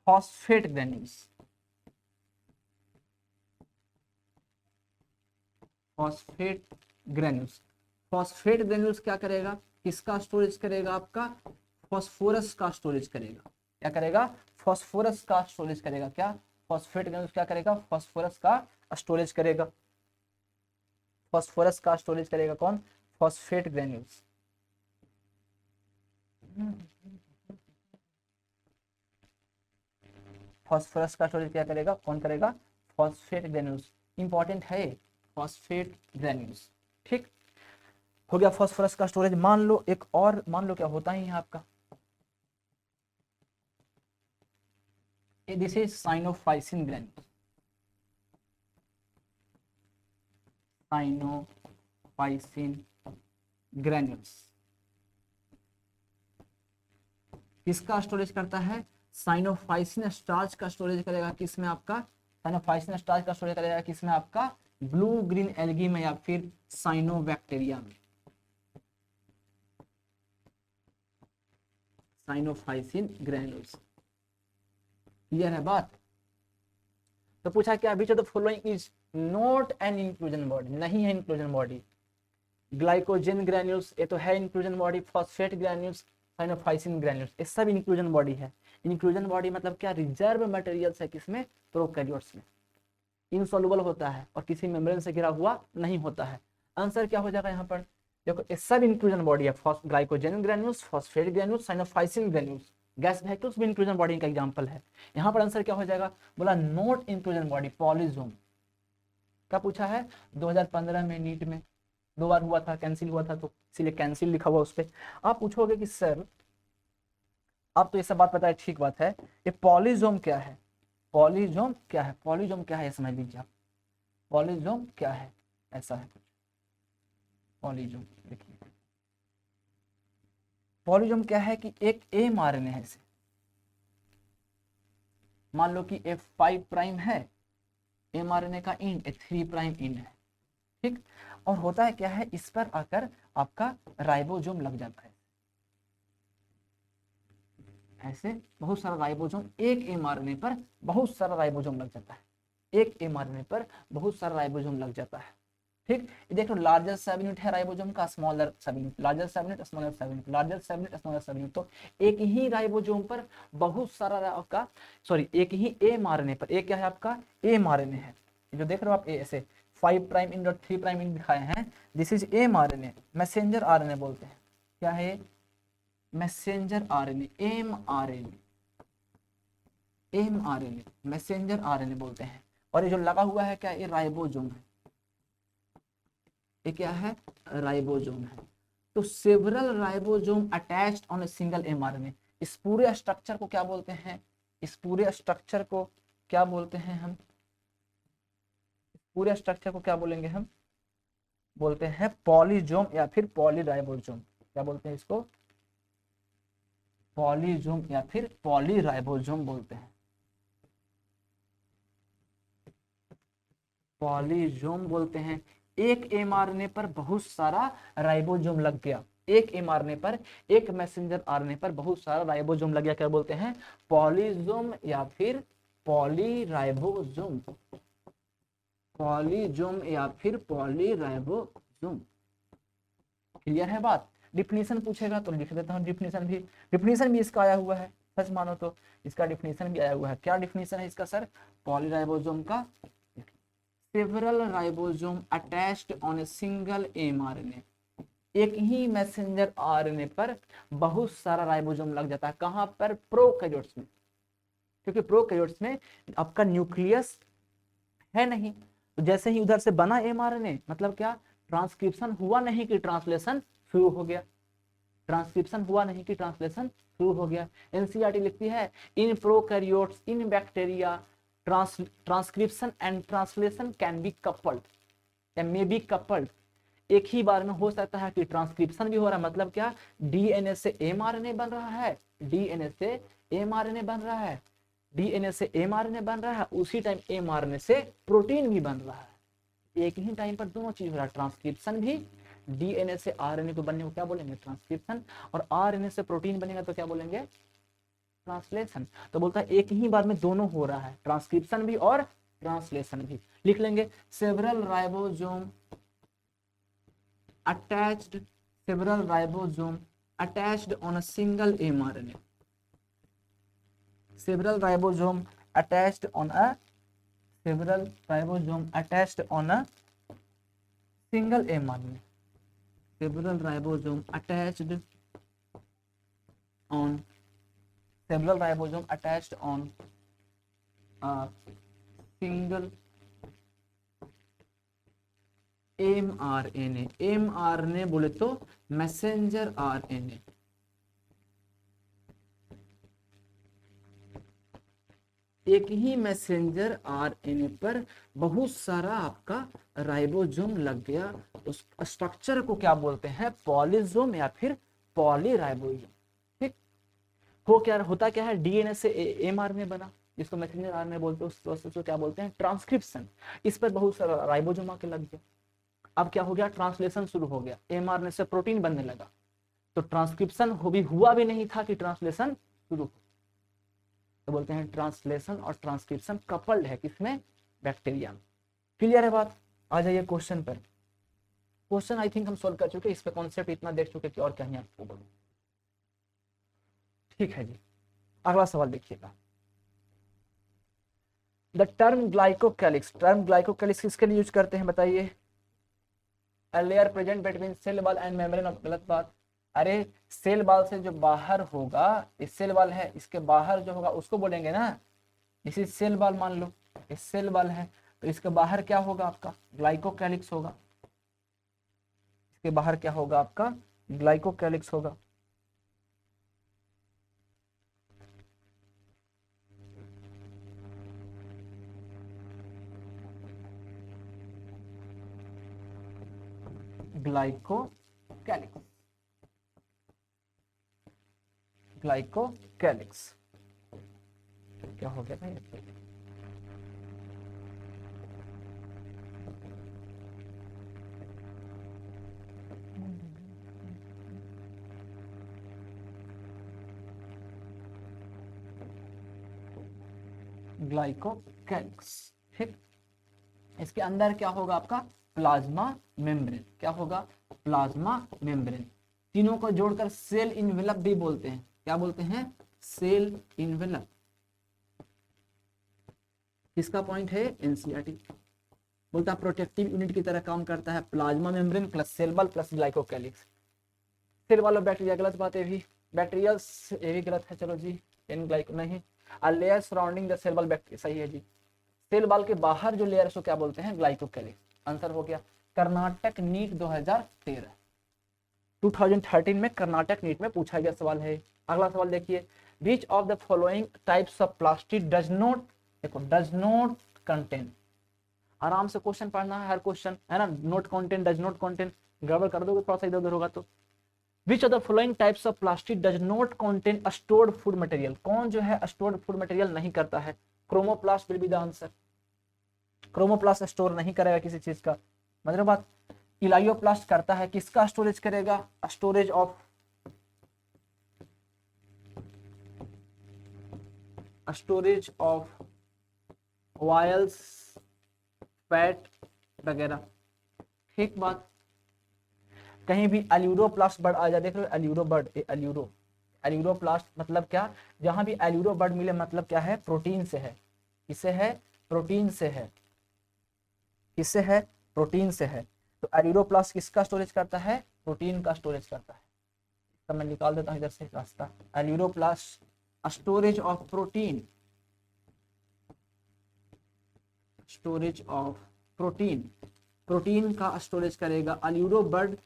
phosphate granules. Phosphate granules, phosphate granules क्या करेगा, किसका स्टोरेज करेगा, आपका फॉस्फोरस का स्टोरेज करेगा। क्या करेगा, फॉस्फोरस का स्टोरेज करेगा। क्या, फॉस्फेट ग्रैन्यूल्स क्या करेगा, फॉस्फोरस का स्टोरेज करेगा। फॉस्फोरस का स्टोरेज करेगा कौन, फॉस्फेट ग्रैन्यूल्स। फॉस्फोरस का स्टोरेज क्या करेगा, कौन करेगा, फॉस्फेट ग्रैन्यूल्स। इंपॉर्टेंट है फॉस्फेट ग्रैन्यूल्स। ठीक, हो गया फॉस्फोरस का स्टोरेज। मान लो एक और, मान लो क्या होता है यहाँ आपका, this is cyanophycin granules. Cyanophycin granules किसका स्टोरेज करता है, साइनोफाइसिन स्टार्च का स्टोरेज करेगा। किसमें आपका, साइनोफाइसिन स्टार्च का स्टोरेज करेगा किसमें, आपका ब्लू ग्रीन एल्गी में या फिर साइनोबैक्टीरिया में। साइनोफाइसिन ग्रैन्यूल्स, क्लियर है बात। तो पूछा क्या, विच of the following is not an inclusion body, नहीं है इंक्लूजन बॉडी। ग्लाइकोजन ग्रैन्यूल्स ये तो है inclusion body, phosphate granules, cyanophycin granules ये सब इंक्लूजन बॉडी है। इंक्लूजन बॉडी मतलब क्या, रिजर्व मटेरियल्स है किसमें, प्रोकैरियोट्स में, इनसॉल्युबल होता है और किसी मेम्ब्रेन से घिरा हुआ नहीं होता है। आंसर क्या हो जाएगा यहाँ पर, देखो ये सब इंक्लूजन बॉडी है, glycogen granules, phosphate granules, cyanophycin granules. Gas vacuoles भी इंक्लूजन बॉडी का एग्जांपल है। यहाँ पर आंसर क्या हो जाएगा, बोला नॉट इंक्लूजन बॉडी, पॉलीजोम। क्या पूछा है, 2015 में नीट में 2 बार हुआ था, कैंसिल हुआ था, तो इसीलिए कैंसिल लिखा हुआ उस पर। आप पूछोगे कि सर आप तो ये सब बात पता है, ठीक बात है, ये पॉलीजोम क्या है, पॉलीजोम क्या है, पॉलीजोम क्या है, समझ लीजिए आप, पॉलीजोम क्या है, ऐसा है कुछ। पॉलीजोम देखिए, पॉलीजोम क्या है कि एक mRNA है इसे, मान लो कि F5 प्राइम है, mRNA का इंड 3 प्राइम इंड है। ठीक, और होता है क्या है, इस पर आकर आपका राइबोसोम लग जाता है। ऐसे बहुत सारा राइबोसोम, एक mRNA पर बहुत सारा राइबोसोम लग जाता है, एक mRNA पर बहुत सारा राइबोसोम लग जाता है। ठीक, ये देख लो, लार्जर सब यूनिट है राइबोसोम का, स्मॉलर सब यूनिट, लार्जर सब यूनिट, स्मॉलर सब यूनिट, लार्जर सब यूनिट, स्मॉलर सब यूनिट। तो एक ही राइबोसोम पर बहुत सारा आपका, सॉरी एक ही mRNA पर, एक क्या है आपका mRNA है, जो देख रहे हो आप ऐसे 5 प्राइम इंड और 3 प्राइम इंड दिखाए हैं, this is mRNA, messenger RNA बोलते हैं। क्या है, messenger RNA, mRNA, messenger RNA बोलते हैं। और ये जो लगा हुआ है क्या, ये राइबोसोम है, ये क्या है, राइबोसोम है। तो several ribosome attached on a single mRNA, इस पूरे स्ट्रक्चर को क्या बोलते हैं, इस पूरे स्ट्रक्चर को क्या बोलते हैं हम, पूरे स्ट्रक्चर को क्या बोलेंगे हम, बोलते हैं पॉलीजोम या फिर पॉलीराइबोसोम। क्या बोलते हैं इसको, पॉलीजोम या फिर पॉलीराइबोसोम बोलते हैं, पॉलीजोम बोलते हैं। एक mRNA पर बहुत सारा राइबोसोम लग गया, एक mRNA पर, एक मैसेंजर RNA पर बहुत सारा राइबोसोम लग गया, क्या बोलते हैं, पॉलीजोम या फिर पॉलीराइबोसोम, पॉलीजोम या फिर पॉलीराइबोसोम। क्लियर है बात। डिफिनीशन पूछेगा तो लिख देता हूँ, डिफिनीशन भी इसका आया हुआ है, सच मानो तो इसका डिफिनीशन भी आया हुआ है। क्या डिफिनीशन है इसका सर, पॉलीराइबोसोम का, several ribosome attached on a single mRNA, एक ही मैसेंजर RNA पर बहुत सारा राइबोसोम लग जाता है। कहां पर, प्रोकैरियोट्स में, क्योंकि प्रोकैरियोट्स में आपका न्यूक्लियस है नहीं, तो जैसे ही उधर से बना mRNA, मतलब क्या, ट्रांसक्रिप्शन हुआ नहीं कि ट्रांसलेशन शुरू हो गया। ट्रांसक्रिप्शन हुआ नहीं कि ट्रांसलेशन शुरू हो गया। एनसीईआरटी लिखती है in prokaryotes in bacteria transcription and translation can be coupled या मे बी कपल्ड। एक ही बार में हो सकता है कि ट्रांसक्रिप्शन भी हो रहा है, मतलब क्या, डीएनए से एमआरएनए बन रहा है, डीएनए से एमआरएनए बन रहा है, डीएनए से एमआरएनए बन रहा है, उसी टाइम एमआरएनए से प्रोटीन भी बन रहा है। एक ही टाइम पर दोनों चीज हो रहा है, ट्रांसक्रिप्शन भी, डीएनए से आरएनए को बनने को क्या बोलेंगे, ट्रांसक्रिप्शन, और आरएनए से प्रोटीन बनेगा तो क्या बोलेंगे, ट्रांसलेशन। तो बोलता है एक ही बार में दोनों हो रहा है, ट्रांसक्रिप्शन भी और ट्रांसलेशन भी। लिख लेंगे several ribosome attached, several ribosome attached on a single mRNA, several ribosome attached on a several ribosome attached on a single mRNA, several ribosome attached on several ribosome attached on a single mRNA, mRNA बोले तो messenger RNA, एक ही messenger RNA पर बहुत सारा आपका ribosome लग गया, उस स्ट्रक्चर को क्या बोलते हैं, पॉलीसोम या फिर पॉलीराइबोसोम। ठीक, हो क्या होता क्या है, डीएनए से एमआरएनए बना, जिसको मैसेंजर आरएनए बोलते हैं, उस प्रोसेस को क्या बोलते हैं, ट्रांसक्रिप्शन। इस पर बहुत सारा राइबोसोम आके लग गया, अब क्या हो गया, ट्रांसलेशन शुरू हो गया, एमआरएनए से प्रोटीन बनने लगा। तो ट्रांसक्रिप्शन हुआ भी नहीं था कि ट्रांसलेशन शुरू हो, तो बोलते हैं ट्रांसलेशन और ट्रांसक्रिप्शन कपल्ड है, किसमें, बैक्टीरिया में। क्लियर है बात। आ जाइए क्वेश्चन पर। क्वेश्चन आई थिंक हम सोल्व कर चुके, इस पे कॉन्सेप्ट इतना देख चुके कि और कहीं आपको बोलूं। ठीक है जी, अगला सवाल देखिएगा। The term glycocalyx, term glycocalyx किसके लिए यूज करते हैं बताइए, a layer present between cell wall and membrane of, गलत बात। अरे सेल वॉल से जो बाहर होगा, इस सेल वॉल है, इसके बाहर जो होगा उसको बोलेंगे ना, इसी सेल वॉल मान लो, इस सेल वॉल है, तो इसके बाहर क्या होगा आपका, ग्लाइकोकैलिक्स होगा, इसके बाहर क्या होगा आपका, ग्लाइकोकैलिक्स होगा। ग्लाइकोकैलिक्स, ग्लाइकोकैलिक्स क्या हो गया भाई, ग्लाइकोकैलिक्स। ठीक, इसके अंदर क्या होगा आपका, प्लाज्मा मेम्ब्रेन, क्या होगा, प्लाज्मा मेम्ब्रेन। तीनों को जोड़कर सेल इनवेलप भी बोलते हैं, क्या बोलते हैं, सेल इनवेलप। किसका पॉइंट है, एनसीईआरटी बोलता है प्रोटेक्टिव यूनिट की तरह काम करता है, plasma membrane plus cell wall plus glycocalyx. Cell wall of bacteria, गलत बात है भी, बैक्टीरियल ये भी गलत है, चलो जी, इन ग्लाइको नहीं, a layer surrounding the cell wall bacteria, सही है जी। सेल वॉल के बाहर जो लेयर है उसको क्या बोलते हैं, ग्लाइकोकैलिक्स। आंसर हो गया। कर्नाटक नीट 2013, 2013 में कर्नाटक नीट में पूछा गया सवाल है। अगला सवाल देखिए, विच of the following types of plastid does not, देखो डज नॉट कंटेन, आराम से क्वेश्चन पढ़ना है, हर क्वेश्चन है ना, note contain, does not contain, गड़बड़ कर दोगे थोड़ा सा इधर उधर होगा तो। विच of the following types of plastid does not contain stored food material, कौन जो है स्टोर्ड फूड मटेरियल नहीं करता है, chromoplast will be the answer. Chromoplast store नहीं करेगा किसी चीज का, मतलब बात। इलायोप्लास्ट करता है, किसका स्टोरेज करेगा, storage of, storage of oils, fat वगैरह। ठीक बात। कहीं भी एल्यूरोप्लास्ट बर्ड आ जाए, देख लो एल्यूरो बर्ड, एल्यूरोप्लास्ट मतलब क्या, जहां भी एल्यूरो बर्ड मिले मतलब क्या है, प्रोटीन से है, किसे है, प्रोटीन से है, किससे है, प्रोटीन से है। तो एल्यूरोप्लास्ट किसका स्टोरेज करता है, प्रोटीन का स्टोरेज करता है। तो मैं निकाल देता हूं इधर से रास्ता, aleuroplast storage of protein, storage of protein, protein का स्टोरेज करेगा एल्यूरो बर्ड,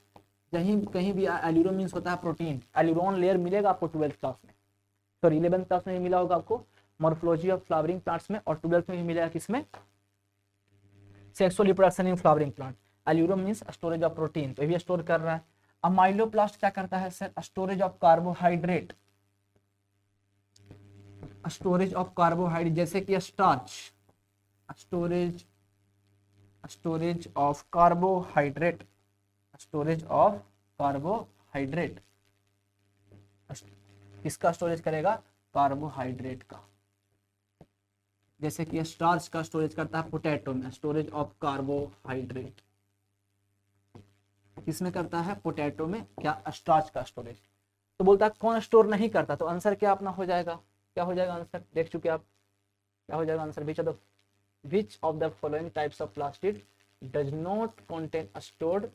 कहीं कहीं भी एल्यूरो मीन्स होता है प्रोटीन, एल्यूरोन लेयर मिलेगा आपको 12th क्लास में, सॉरी 11th क्लास में भी मिला होगा आपको मॉर्फोलॉजी ऑफ फ्लावरिंग प्लांट्स में, और 12th में भी मिलेगा किसमें, sexual reproduction in flowering plant. एल्यूरो means storage of protein, तो ये भी स्टोर कर रहा है। अब माइलोप्लास्ट क्या करता है sir, storage of carbohydrate, storage of carbohydrate जैसे कि starch, storage storage of carbohydrate, storage of carbohydrate, किसका स्टोरेज करेगा, कार्बोहाइड्रेट का। जैसे कि स्टार्च का स्टोरेज करता है पोटैटो में, स्टोरेज ऑफ कार्बोहाइड्रेट किसमें करता है, पोटैटो में, क्या, स्टार्च का स्टोरेज। तो बोलता है कौन स्टोर नहीं करता, तो आंसर क्या अपना हो जाएगा, क्या हो जाएगा आंसर, देख चुके आप, क्या हो जाएगा answer, which of the following types of plastid does not contain stored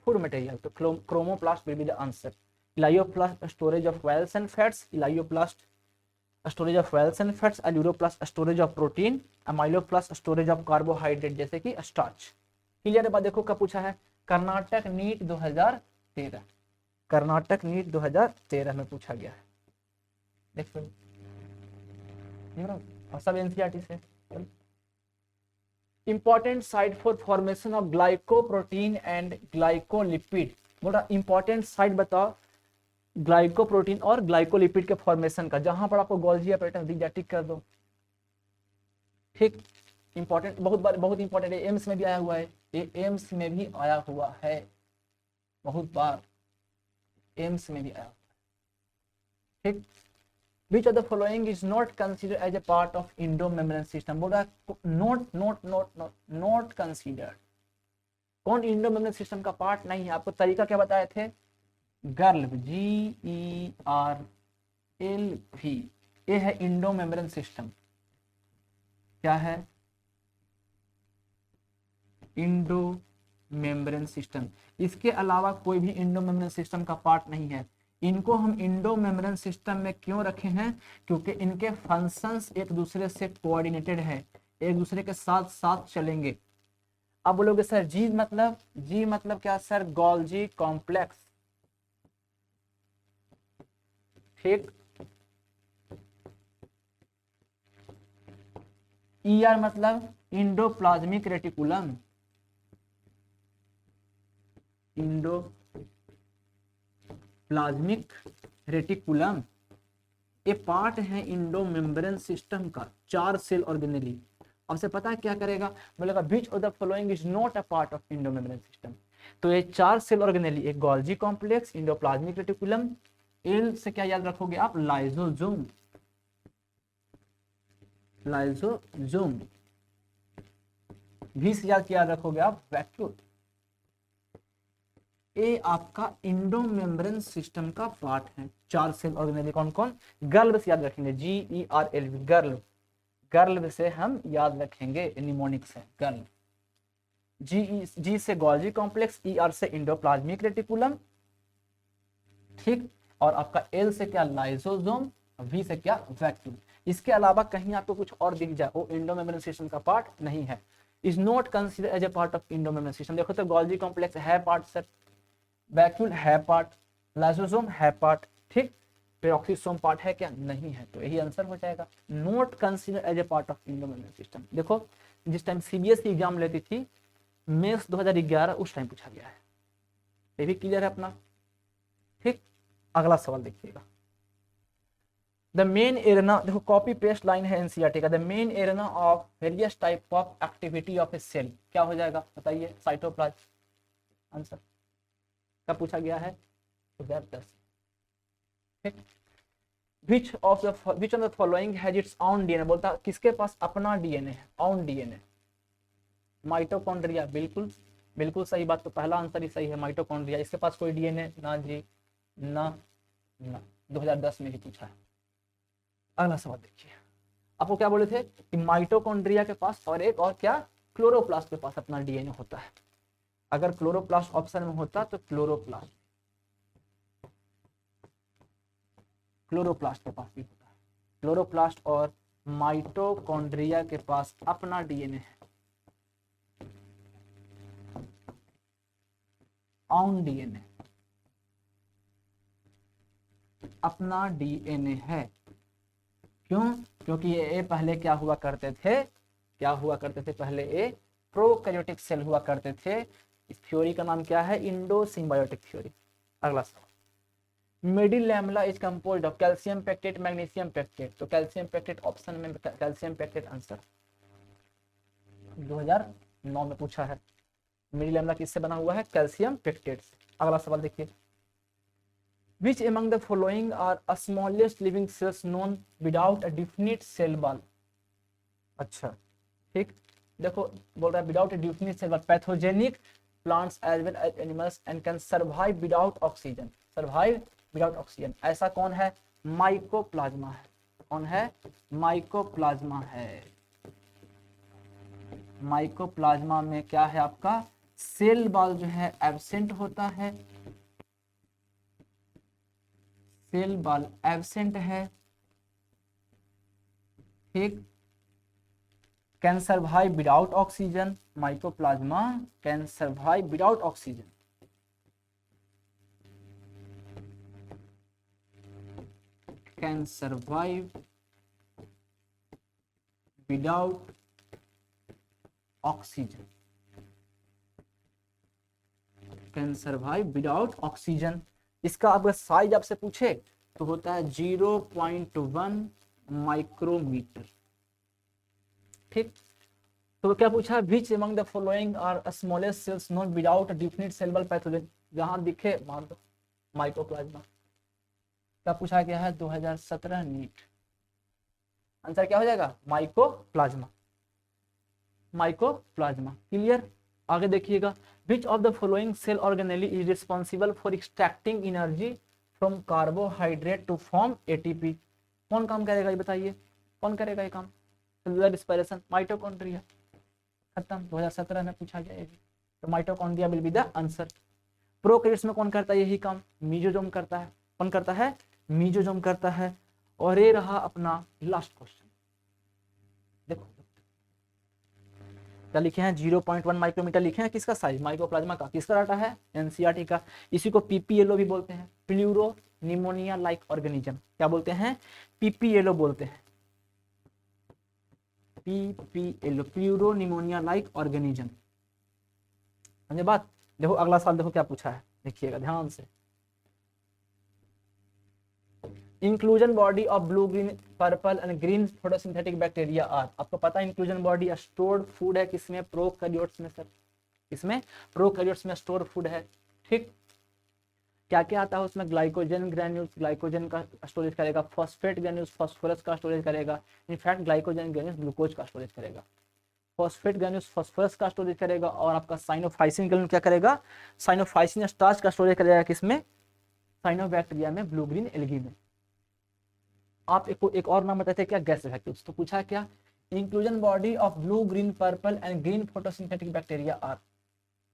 food material, तो chromoplast will be the answer. Elaioplast storage of wells and fats, elaioplast storage of wells and fats, aleuroplast storage of protein, amyloplast storage of carbohydrate जैसे कि starch. Clear है बात, देखो कब पूछा है, Karnataka NEET 2013, Karnataka NEET 2013 में पूछा गया है, देख और सब एनसीईआरटी से। Important site for formation of glycoprotein and glycolipid, बोल रहा इंपॉर्टेंट साइट बताओ ग्लाइकोप्रोटीन और ग्लाइकोलिपिड के फॉर्मेशन का, जहां पर आपको गोल्जी पैटर्न दिख जाए टिक कर दो, ठीक। इंपॉर्टेंट, बहुत बार, बहुत इंपॉर्टेंट है, एम्स में भी आया हुआ है, ये एम्स में भी आया हुआ है, बहुत बार एम्स में भी आया हुआ है, ठीक। Which of the following is not considered as a part of endomembrane system, बोल रहा है note note note note note considered, कौन इंडोमेम्ब्रेन सिस्टम का पार्ट नहीं है। आपको तरीका क्या बताए थे, गर्ल, GERLV, ये है इंडोमेम्ब्रेन सिस्टम, क्या है, इंडोमेम्ब्रेन सिस्टम। इसके अलावा कोई भी इंडोमेम्ब्रेन सिस्टम का पार्ट नहीं है। इनको हम इंडोमेम्ब्रेन सिस्टम में क्यों रखे हैं, क्योंकि इनके फंक्शंस एक दूसरे से कोऑर्डिनेटेड है, एक दूसरे के साथ साथ चलेंगे। अब बोलोगे सर जी मतलब क्या सर, गोल्जी कॉम्प्लेक्स, ठीक। ER मतलब इंडोप्लाज्मिक रेटिकुलम, इंडोप्लाज्मिक रेटिकुलम, ये पार्ट है इंडोमेम्ब्रेन सिस्टम का, 4 सेल ऑर्गेनेली। अब से पता है क्या करेगा, बोलेगा विच of the following is not a part of endomembrane system, तो ये 4 सेल ऑर्गेनेली, एक Golgi complex, endoplasmic reticulum, L से क्या याद रखोगे आप, लाइसोसोम, लाइसोसोम, भी से याद क्या रखोगे आप, वैक्यूल। ये आपका इंडोमेम्ब्रेन सिस्टम का पार्ट है, 4 सेल ऑर्गेनेली कौन कौन, गर्ल से याद रखेंगे, GERLV, गर्ल, गर्ल से हम याद रखेंगे, निमोनिक से गर्ल। जी से गोल्जी कॉम्प्लेक्स, ER से इंडोप्लाज्मिक रेटिकुलम, ठीक। और आपका L से क्या, लाइसोसोम, V से क्या, वैक्यूल। इसके अलावा कहीं आपको कुछ और दिख जाए, वो इंडोमेम्ब्रेन सिस्टम का पार्ट नहीं है, is not consider as a part of endomembrane system. देखो तो गोल्जी कॉम्प्लेक्स है पार्ट सर, वैक्यूल है पार्ट, लाइसोसोम है पार्ट, ठीक। पेरोक्सिसोम पार्ट है क्या, नहीं है, तो यही आंसर हो जाएगा, not consider as a part of endomembrane system. देखो जिस टाइम CBSE एग्जाम लेती थी, मेंस 2011, उस टाइम पूछा गया है, ये भी क्लियर है अपना, ठीक। अगला सवाल देखिएगा, द मेन एरिया, देखो कॉपी पेस्ट लाइन है एनसीईआरटी का, the main area of various type of activity of a cell, क्या हो जाएगा बताइए, साइटोप्लाज्म, आंसर क्या पूछा गया है, 2010, ठीक। विच of the following has its own DNA, बोलता किसके पास अपना डीएनए है, ओन डीएनए, माइटोकॉन्ड्रिया, बिल्कुल बिल्कुल सही बात, तो पहला आंसर ही सही है, माइटोकॉन्ड्रिया। इसके पास कोई डीएनए ना जी, ना ना, 2010 में ही पूछा है। अगला सवाल देखिए, आपको क्या बोले थे कि माइटोकॉन्ड्रिया के पास और एक और क्या, क्लोरोप्लास्ट के पास अपना डीएनए होता है। अगर क्लोरोप्लास्ट ऑप्शन में होता तो क्लोरोप्लास्ट के पास भी होता है, क्लोरोप्लास्ट और माइटोकॉन्ड्रिया के पास अपना डीएनए है। ऑन डीएनए, अपना डीएनए है। क्यों? क्योंकि ये पहले क्या हुआ करते थे, पहले ये प्रोकैरियोटिक सेल हुआ करते थे। इस थ्योरी का नाम क्या है? Indo symbiotic theory. अगला सवाल, middle lamella is composed of calcium pectate, magnesium pectate. तो कैल्शियम पेक्टेट ऑप्शन में, कैल्शियम पेक्टेट आंसर 2009 में पूछा है। मिडिल लैमेला किससे बना हुआ है? कैल्शियम पेक्टेट से। अगला सवाल देखिए, Which among the following are a smallest living cells known without a definite cell wall? अच्छा, ठीक, देखो बोल रहा है without a definite cell wall, pathogenic plants as well as animals and can survive without oxygen, ऐसा कौन है? Mycoplasma है। कौन है? माइकोप्लाज्मा है। माइकोप्लाज्मा में क्या है आपका? सेल वॉल जो है एब्सेंट होता है, सेल वॉल एब्सेंट है, ठीक। Can survive without oxygen, mycoplasma can survive without oxygen. Can survive without oxygen, can survive without oxygen. इसका अगर साइज आपसे पूछे तो होता है 0.1 माइक्रोमीटर, ठीक। तो क्या पूछा? Which among the following are smallest cells not without a definite cell wall pathogen, जहां दिखे मान दो माइकोप्लाज्मा। क्या पूछा गया है? 2017 नीट। आंसर क्या हो जाएगा? Mycoplasma, mycoplasma. क्लियर? आगे देखिएगा, which of the following cell organelle is responsible for extracting energy from carbohydrate to form ATP. कौन काम करेगा ये बताइए? कौन करेगा ये काम? Cellular respiration, mitochondria. खत्म, 2017 में पूछा गया ये, तो mitochondria will be the answer. Prokaryotes में कौन करता है यही काम? मीजोजोम करता है। कौन करता है? मीजोजोम करता है। और ये रहा अपना लास्ट क्वेश्चन, देखो क्या लिखे हैं? 0.1 माइक्रोमीटर लिखे हैं। किसका साइज? माइकोप्लाज्मा का। किसका डाटा है? एनसीईआरटी का। इसी को पीपीएलओ भी बोलते हैं, प्लूरो निमोनिया लाइक ऑर्गेनिज्म। क्या बोलते हैं? पीपीएलओ बोलते हैं, PPLO, pleuro pneumonia like organism. समझे बात? देखो अगला सवाल देखो क्या पूछा है, देखिएगा ध्यान से। Inclusion body of blue, green, purple and green photosynthetic bacteria are. आपको पता है इंक्लूजन बॉडी स्टोर्ड फूड है किसमें? प्रोकैरियोट्स में सर। इसमें प्रोकैरियोट्स में स्टोर फूड है, ठीक। क्या क्या आता है उसमें? ग्लाइकोजन ग्रैन्यूल्स, ग्लाइकोजन का स्टोरेज करेगा। फॉस्फेट ग्रैन्यूल्स, फास्फोरस का स्टोरेज करेगा। इनफैक्ट ग्लाइकोजन ग्रैन्यूल्स ग्लूकोज का स्टोरेज करेगा। फॉस्फेट ग्रैन्यूल्स फास्फोरस का स्टोरेज करेगा। और आपका साइनोफाइसिन ग्रैन्यूल क्या करेगा? साइनोफाइसिन स्टार्च का स्टोरेज करेगा किसमें? साइनोबैक्टीरिया में, ब्लू ग्रीन एल्गी में। आप एक और नाम बताते हैं क्या? Gas vacuoles. तो पूछा क्या? Inclusion body of blue, green, purple and green photosynthetic bacteria are.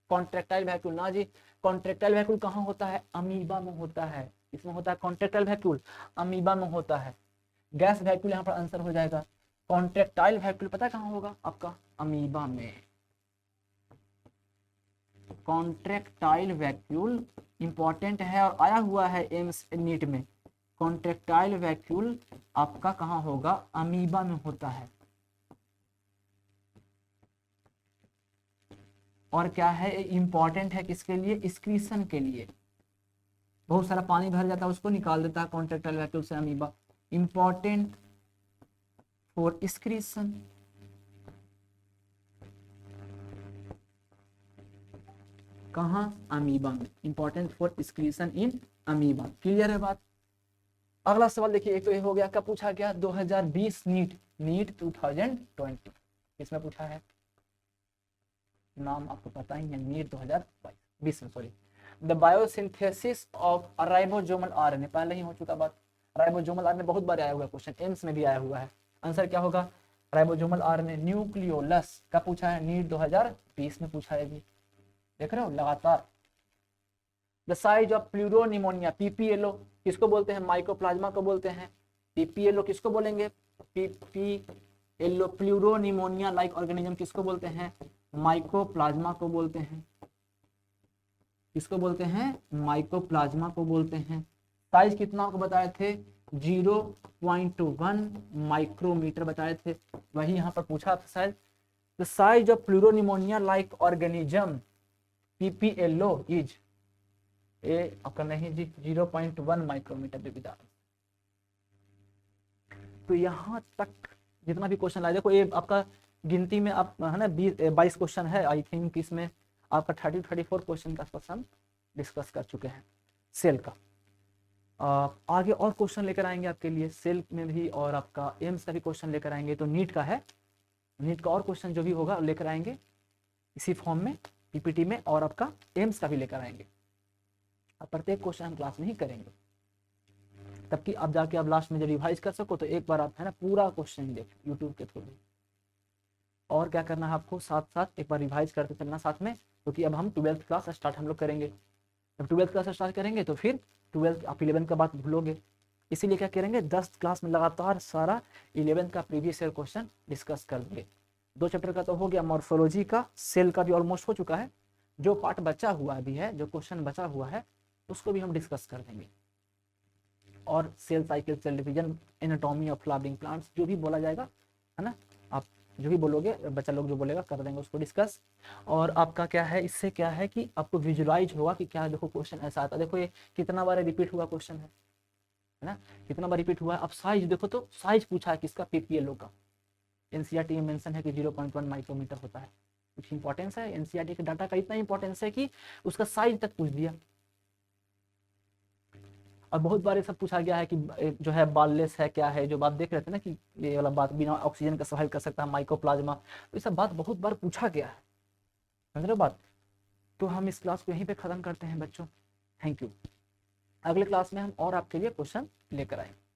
Contractile vacuole ना जी, कॉन्ट्रेक्टाइल वैक्यूल कहाँ होता है? अमीबा में होता है। इसमें होता है कॉन्ट्रेक्टाइल वैक्यूल, अमीबा में होता है। गैस वैक्यूल यहाँ पर आंसर हो जाएगा। कॉन्ट्रेक्टाइल वैक्यूल पता है कहाँ होगा आपका? अमीबा में। कॉन्ट्रेक्टाइल वैक्यूल इंपॉर्टेंट है और आया हुआ है एम्स नीट में। कॉन्ट्रेक्टाइल वैक्यूल आपका कहाँ होगा? अमीबा में होता है। और क्या है? इंपॉर्टेंट है किसके लिए? एक्सक्रीशन के लिए। बहुत सारा पानी भर जाता है उसको निकाल देता है कॉन्ट्रेक्टाइल वैक्यूल से अमीबा। Important for excretion. कहाँ? अमीबा में। Important for excretion in amoeba. Clear है बात? अगला सवाल देखिए, एक तो ये हो गया। क्या पूछा गया? 2020 नीट 2020 इसमें पूछा है, नाम आपको पता ही है, नीट 2020 में, sorry. The biosynthesis of ribosomal RNA, पहले ही हो चुका बात। राइबोसोमल आरएनए बहुत बार आया हुआ है क्वेश्चन, एम्स में भी आया हुआ है। आंसर क्या होगा? Ribosomal RNA nucleolus. का पूछा है? नीट 2020 में पूछा है जी, देख रहे हो लगातार। The size of pleuropneumonia, PPLO किसको बोलते हैं? माइकोप्लाज्मा को बोलते हैं। पीपीएलओ किसको बोलेंगे? पीपीएलओ, प्लूरोनिमोनिया लाइक ऑर्गेनिज्म किसको बोलते हैं? माइकोप्लाज्मा को बोलते हैं। किसको बोलते हैं, माइकोप्लाज्मा को बोलते हैं। साइज कितना आपको बताए थे, 0.1 माइक्रोमीटर बताए थे, वही यहाँ पर पूछा था शायद। The size of pleuropneumonia like organism PPLO is a आपका नहीं जी 0.1 माइक्रोमीटर बेबीदा। तो यहाँ तक जितना भी क्वेश्चन लाए, देखो ये आपका गिनती में आप है ना 22 क्वेश्चन है, आई थिंक इसमें आपका 34 क्वेश्चन का आसपास हम डिस्कस कर चुके हैं सेल का। आगे और क्वेश्चन लेकर आएंगे आपके लिए सेल में भी, और आपका एम्स का भी क्वेश्चन लेकर आएंगे। तो नीट का है, नीट का और क्वेश्चन जो भी होगा लेकर आएंगे इसी फॉर्म में पीपीटी में, और आपका एम्स का भी लेकर आएंगे। अब प्रत्येक क्वेश्चन हम क्लास में ही करेंगे, तब कि आप जाके आप लास्ट में जब रिवाइज कर सको तो एक बार आप है ना पूरा क्वेश्चन देख यूट्यूब के थ्रू। और क्या करना है आपको, साथ साथ एक बार रिवाइज करते चलना साथ में, क्योंकि अब हम 12th क्लास स्टार्ट हम लोग करेंगे। जब 12th क्लास स्टार्ट करेंगे तो फिर 12th आप 11th का बात भूलोगे, इसीलिए क्या करेंगे 10 क्लास में लगातार सारा 11th का प्रीवियस ईयर क्वेश्चन डिस्कस कर देंगे। 2 चैप्टर का तो हो गया, मॉर्फोलॉजी का, सेल का भी ऑलमोस्ट हो चुका है। जो पार्ट बचा हुआ अभी है, जो क्वेश्चन बचा हुआ है उसको भी हम डिस्कस कर देंगे। और cell cycle, cell division, anatomy of flowering plants, जो भी बोला जाएगा है ना, आप जो भी बोलोगे बच्चा लोग जो बोलेगा कर देंगे उसको डिस्कस। और आपका क्या है, इससे क्या है कि आपको विजुलाइज होगा कि क्या, देखो क्वेश्चन ऐसा आता है, देखो ये कितना बार रिपीट हुआ क्वेश्चन है ना, कितना बार रिपीट हुआ है। अब साइज देखो, तो साइज पूछा है किसका, PPLO का। एनसीईआरटी में मेंशन है कि 0.1 माइक्रोमीटर होता है। कुछ इंपॉर्टेंस है एनसीईआरटी के डाटा का, इतना इंपॉर्टेंस है कि उसका साइज तक पूछ दिया। और बहुत बार ये सब पूछा गया है कि जो है बाललेस है, क्या है, जो बात देख रहे थे ना कि ये वाला बात, बिना ऑक्सीजन का सर्वाइव कर सकता है माइकोप्लाज्मा, तो ये सब बात बहुत बार पूछा गया है, समझ रहे हो बात। तो हम इस क्लास को यहीं पे खत्म करते हैं बच्चों, थैंक यू। अगले क्लास में हम और आपके लिए क्वेश्चन लेकर आएंगे।